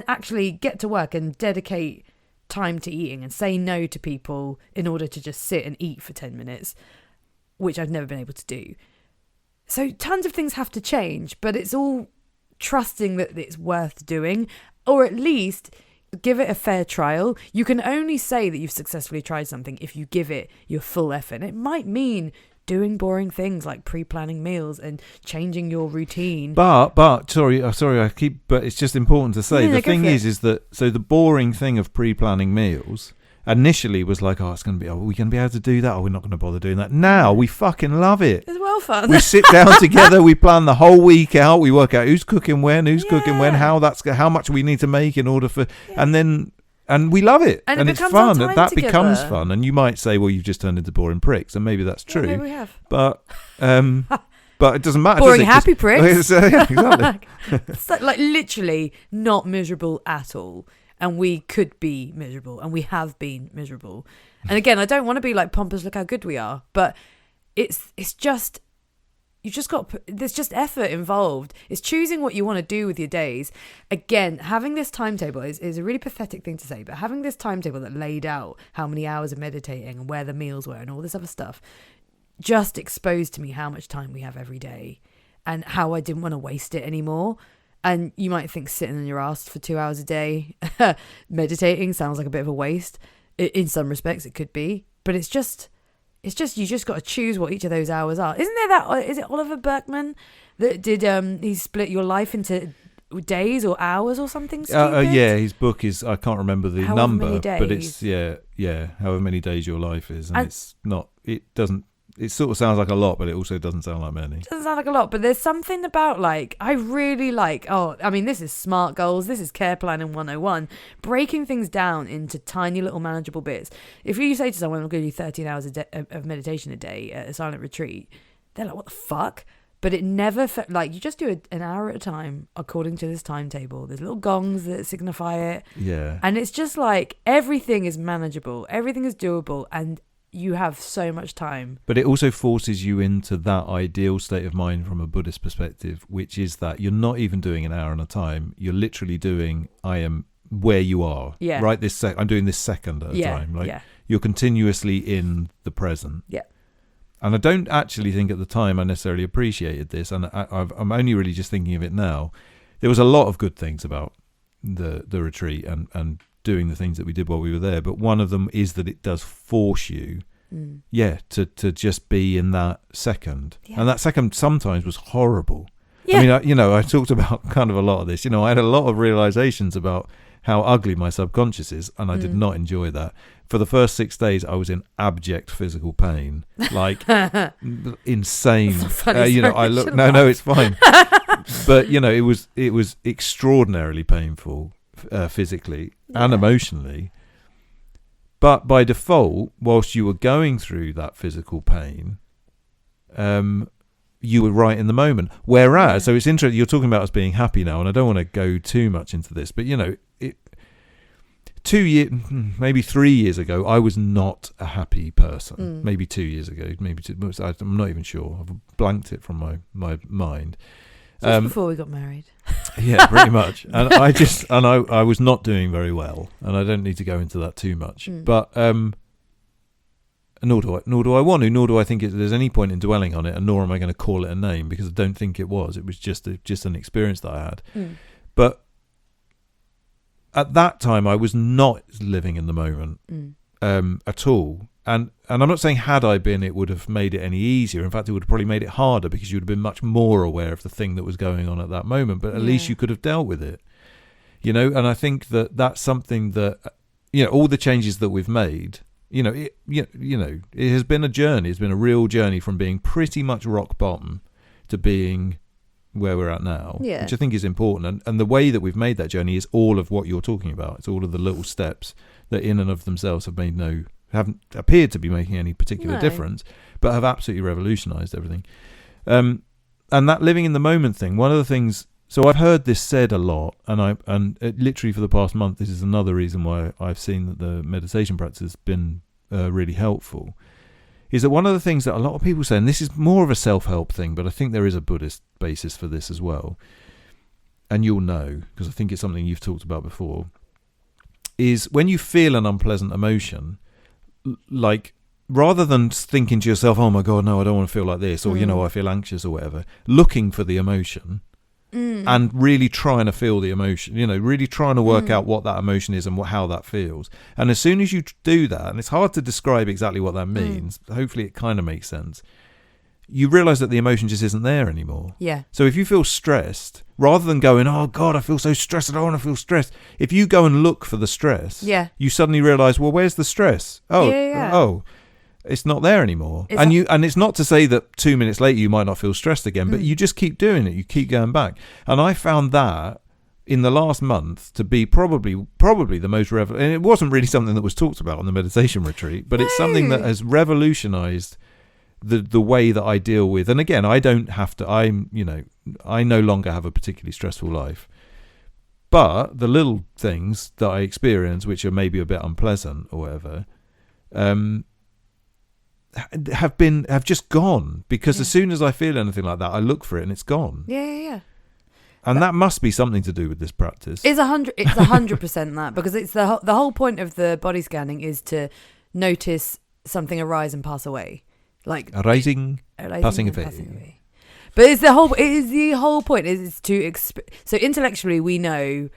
actually get to work and dedicate time to eating and say no to people in order to just sit and eat for 10 minutes, which I've never been able to do. So tons of things have to change, but it's all trusting that it's worth doing, or at least give it a fair trial. You can only say that you've successfully tried something if you give it your full effort. It might mean doing boring things like pre-planning meals and changing your routine. But sorry, but it's just important to say, the thing is that, so the boring thing of pre-planning meals initially was like, are we going to be able to do that? Or we're not going to bother doing that. Now we fucking love it. It's well fun. We sit down together, we plan the whole week out, we work out who's cooking when, how much we need to make in order for, and we love it, and it's fun. That becomes fun, and you might say, "Well, you've just turned into boring pricks," and maybe that's true. Yeah, maybe we have. But it doesn't matter. Boring, does it? happy pricks. Yeah, exactly. It's like literally not miserable at all, and we could be miserable, and we have been miserable. And again, I don't want to be like pompous. Look how good we are, but it's just you just got, there's just effort involved. It's choosing what you want to do with your days. Again, having this timetable is a really pathetic thing to say, but having this timetable that laid out how many hours of meditating and where the meals were and all this other stuff just exposed to me how much time we have every day and how I didn't want to waste it anymore. And you might think sitting on your ass for 2 hours a day meditating sounds like a bit of a waste. In some respects it could be, but it's just you just got to choose what each of those hours are. Isn't there that, is it Oliver Berkman that did he split your life into days or hours or something stupid? Yeah, his book is, I can't remember the However number, many days. but it's however many days your life is, and it's not, it doesn't, it sort of sounds like a lot, but it also doesn't sound like many. It doesn't sound like a lot, but there's something about, like, I really like, this is SMART goals, this is care planning 101, breaking things down into tiny little manageable bits. If you say to someone, I'm going to do 13 hours of meditation a day at a silent retreat, they're like, what the fuck? But it never, like, you just do an hour at a time according to this timetable. There's little gongs that signify it. Yeah. And it's just like, everything is manageable, everything is doable, and you have so much time. But it also forces you into that ideal state of mind from a Buddhist perspective, which is that you're not even doing an hour at a time. You're literally doing, I am where you are. Yeah. Right. I'm doing this second at a time. Like, you're continuously in the present. Yeah. And I don't actually think at the time I necessarily appreciated this. And I'm only really just thinking of it now. There was a lot of good things about the retreat and doing the things that we did while we were there, but one of them is that it does force you to just be in that second, and that second sometimes was horrible. I mean, I talked about kind of a lot of this, I had a lot of realizations about how ugly my subconscious is, and I did not enjoy that. For the first 6 days I was in abject physical pain, like insane. It's fine. But it was extraordinarily painful, physically and emotionally, but by default, whilst you were going through that physical pain, you were right in the moment. Whereas, so it's interesting, you're talking about us being happy now, and I don't want to go too much into this, but 2 years, maybe 3 years ago, I was not a happy person. Maybe 2 years ago, I'm not even sure. I've blanked it from my mind. Just before we got married. Yeah, pretty much. And I was not doing very well, and I don't need to go into that too much. But nor do I want to, nor do I think there's any point in dwelling on it, and nor am I going to call it a name, because I don't think it was. It was just an experience that I had. But at that time, I was not living in the moment at all. And I'm not saying had I been, it would have made it any easier. In fact, it would have probably made it harder, because you would have been much more aware of the thing that was going on at that moment. But at least you could have dealt with it, And I think that that's something that, all the changes that we've made, it has been a journey. It's been a real journey from being pretty much rock bottom to being where we're at now, which I think is important. And the way that we've made that journey is all of what you're talking about. It's all of the little steps that in and of themselves haven't appeared to be making any particular difference, but have absolutely revolutionized everything. And that living in the moment thing, one of the things, so I've heard this said a lot, and literally for the past month, this is another reason why I've seen that the meditation practice has been really helpful, is that one of the things that a lot of people say, and this is more of a self-help thing, but I think there is a Buddhist basis for this as well, and you'll know, because I think it's something you've talked about before, is when you feel an unpleasant emotion, like, rather than thinking to yourself, oh my God, no, I don't want to feel like this, or, I feel anxious or whatever, looking for the emotion and really trying to feel the emotion, really trying to work out what that emotion is and how that feels. And as soon as you do that, and it's hard to describe exactly what that means, hopefully it kind of makes sense, you realize that the emotion just isn't there anymore. Yeah. So if you feel stressed, rather than going, oh God, I feel so stressed, I don't want to feel stressed, if you go and look for the stress, you suddenly realize, well, where's the stress? Oh, it's not there anymore. And it's not to say that 2 minutes later you might not feel stressed again, but you just keep doing it. You keep going back. And I found that in the last month to be probably the most and it wasn't really something that was talked about on the meditation retreat, but it's something that has revolutionized the way that I deal with. And again, I don't have to, I no longer have a particularly stressful life, but the little things that I experience, which are maybe a bit unpleasant or whatever, have just gone, because Yeah. as soon as I feel anything like that, I look for it and it's gone. Yeah. And that must be something to do with this practice. It's 100% that, because it's the whole point of the body scanning is to notice something arise and pass away, like Arising, passing and away. But it is the whole point is to so intellectually we know,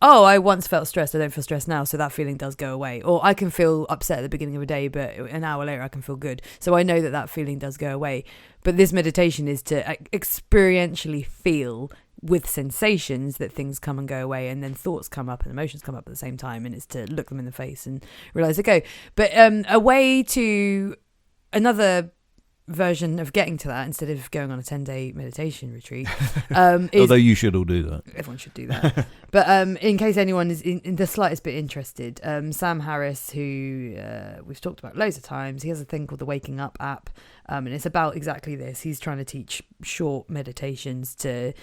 oh, I once felt stressed, I don't feel stressed now, so that feeling does go away. Or I can feel upset at the beginning of a day, but an hour later I can feel good, so I know that feeling does go away. But this meditation is to experientially feel with sensations that things come and go away, and then thoughts come up and emotions come up at the same time, and it's to look them in the face and realize they go. But a way to another version of getting to that, instead of going on a 10-day meditation retreat, is, although you should all do that. Everyone should do that. But in case anyone is in the slightest bit interested, Sam Harris, who we've talked about loads of times, he has a thing called the Waking Up app, and it's about exactly this. He's trying to teach short meditations to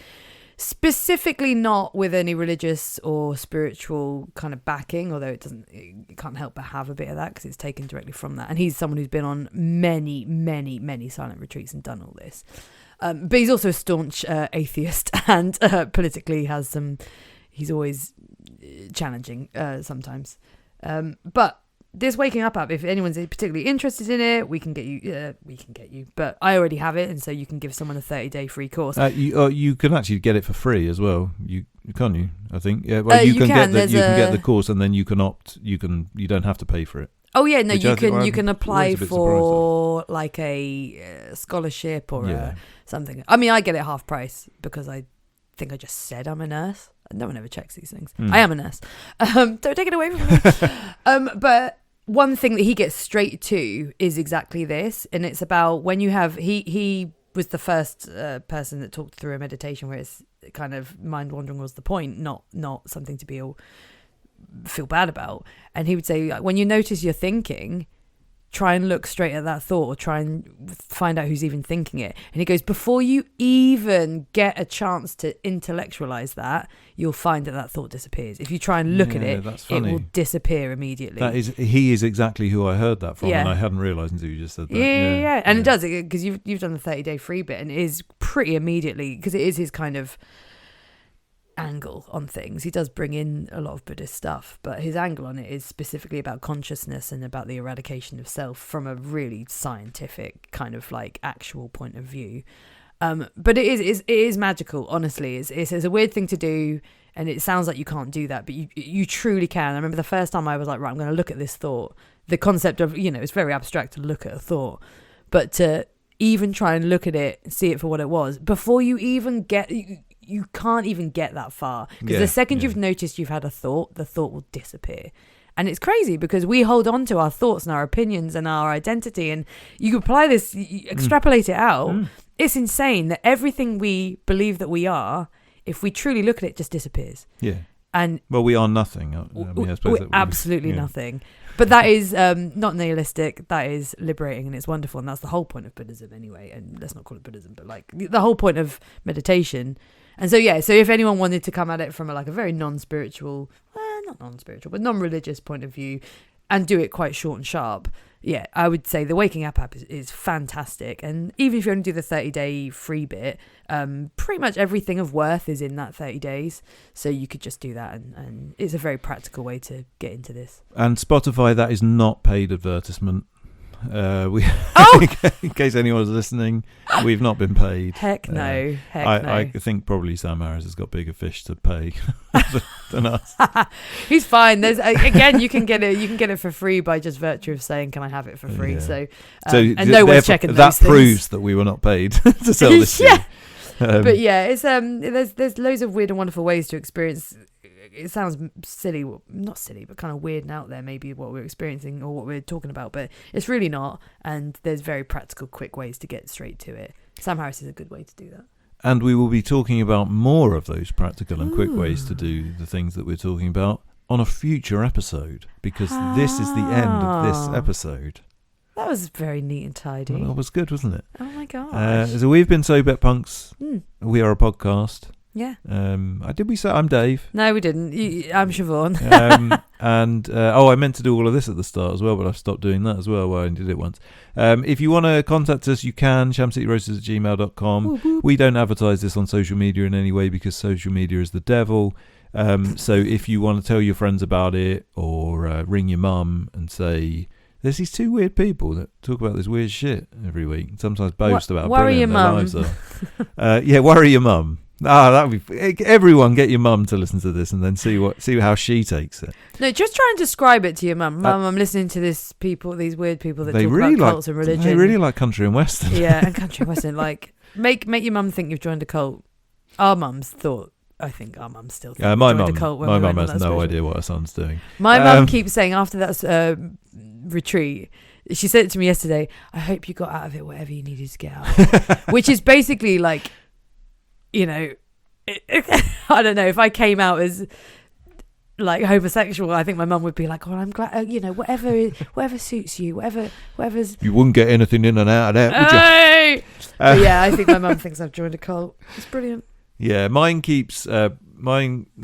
specifically not with any religious or spiritual kind of backing, although it can't help but have a bit of that because it's taken directly from that. And he's someone who's been on many silent retreats and done all this. But he's also a staunch atheist, and politically has some, he's always challenging sometimes. But this Waking Up app, if anyone's particularly interested in it, we can get you. But I already have it, and so you can give someone a 30-day free course. You can actually get it for free as well. You can't you? I think you can get the course, and then you can opt. You don't have to pay for it. Oh yeah, no, you can apply for like a scholarship or something. I mean, I get it half price because I think I just said I'm a nurse. No one ever checks these things. I am a nurse. Don't take it away from me. But one thing that he gets straight to is exactly this, and it's about when you have he was the first person that talked through a meditation where it's kind of mind wandering was the point, not something to be all feel bad about. And he would say, when you notice you're thinking, try and look straight at that thought, or try and find out who's even thinking it. And he goes, before you even get a chance to intellectualize that, you'll find that thought disappears. If you try and look at it, it will disappear immediately. He is exactly who I heard that from, and I hadn't realised until you just said that. Yeah. And it does, because you've done the 30-day free bit, and it is pretty immediately, because it is his kind of angle on things. He does bring in a lot of Buddhist stuff, but his angle on it is specifically about consciousness and about the eradication of self from a really scientific kind of like actual point of view. But it is magical, honestly. It's a weird thing to do, and it sounds like you can't do that, but you truly can. I remember the first time I was like, right, I'm going to look at this thought. The concept of, it's very abstract to look at a thought, but to even try and look at it, see it for what it was, before you even get... You can't even get that far, because the second you've noticed you've had a thought, the thought will disappear. And it's crazy because we hold on to our thoughts and our opinions and our identity, and you apply this, you extrapolate it out. It's insane that everything we believe that we are, if we truly look at it, just disappears. Yeah. And we are nothing. I suppose we're absolutely nothing. But that is not nihilistic. That is liberating, and it's wonderful. And that's the whole point of Buddhism anyway. And let's not call it Buddhism, but like the whole point of meditation. And so, so if anyone wanted to come at it from a very non-spiritual, not non-spiritual, but non-religious point of view, and do it quite short and sharp, I would say the Waking Up app is fantastic. And even if you only do the 30-day free bit, pretty much everything of worth is in that 30 days. So you could just do that, and it's a very practical way to get into this. And Spotify, that is not paid advertisement. In case anyone's listening, we've not been paid. Heck no. I think probably Sam Harris has got bigger fish to pay than us. He's fine. There's again, you can get it for free by just virtue of saying, "Can I have it for free?" So and no one's checking those that proves that we were not paid to sell this. But it's there's loads of weird and wonderful ways to experience. It sounds silly, not silly, but kind of weird and out there, maybe what we're experiencing or what we're talking about, but it's really not. And there's very practical, quick ways to get straight to it. Sam Harris is a good way to do that. And we will be talking about more of those practical and quick ways to do the things that we're talking about on a future episode, because this is the end of this episode. That was very neat and tidy. Well, that was good, wasn't it? Oh my gosh. So we've been So Bet Punks. We are a podcast. Yeah. Did we say I'm Dave? No, we didn't. I'm Siobhan. I meant to do all of this at the start as well, but I've stopped doing that as well. Well, I only did it once. If you want to contact us, you can. shamcityroasters@gmail.com. We don't advertise this on social media in any way because social media is the devil. So if you want to tell your friends about it or ring your mum and say, there's these two weird people that talk about this weird shit every week and sometimes boast about how brilliant their lives are. Worry your mum. That would be everyone. Get your mum to listen to this and then see how she takes it. No, just try and describe it to your mum. Mum, I'm listening to these weird people that talk really about cults and religion. They really like country and western. Yeah, and country and western. Like make your mum think you've joined a cult. Our mums thought. I think our mum still thinks my mum has no idea what her son's doing. My mum keeps saying after that retreat, she said it to me yesterday, I hope you got out of it whatever you needed to get out of it. Which is basically like, you know, I don't know, if I came out as like homosexual, I think my mum would be like, well, I'm glad, whatever suits you, whatever's... You wouldn't get anything in and out of that, would you? But yeah, I think my mum thinks I've joined a cult. It's brilliant. Yeah, mine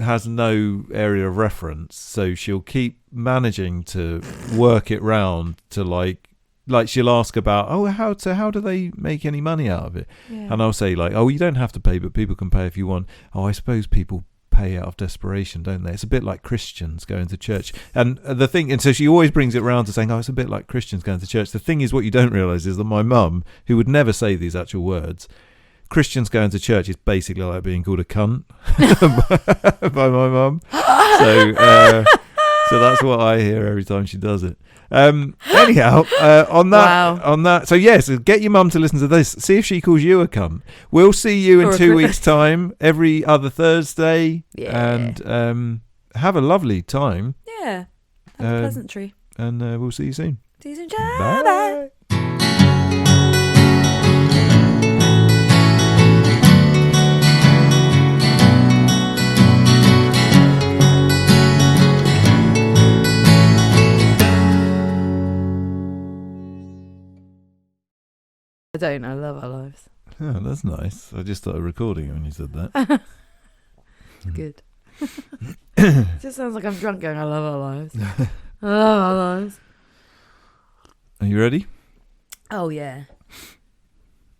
has no area of reference, so she'll keep managing to work it round to like she'll ask about, how do they make any money out of it? Yeah. And I'll say like, you don't have to pay, but people can pay if you want. I suppose people pay out of desperation, don't they? It's a bit like Christians going to church. And so she always brings it round to saying, it's a bit like Christians going to church. The thing is, what you don't realise is that my mum, who would never say these actual words, Christians going to church is basically like being called a cunt by my mum. So that's what I hear every time she does it. Anyhow, on that. So yes, get your mum to listen to this. See if she calls you a cunt. We'll see you in 2 weeks' time, every other Thursday. Yeah. And have a lovely time. Yeah. Have a pleasantry. And we'll see you soon. See you soon. Bye. Bye. I love our lives. Oh, that's nice. I just started recording it when you said that. It's good. It just sounds like I'm drunk going, I love our lives. I love our lives. Are you ready? Oh, yeah.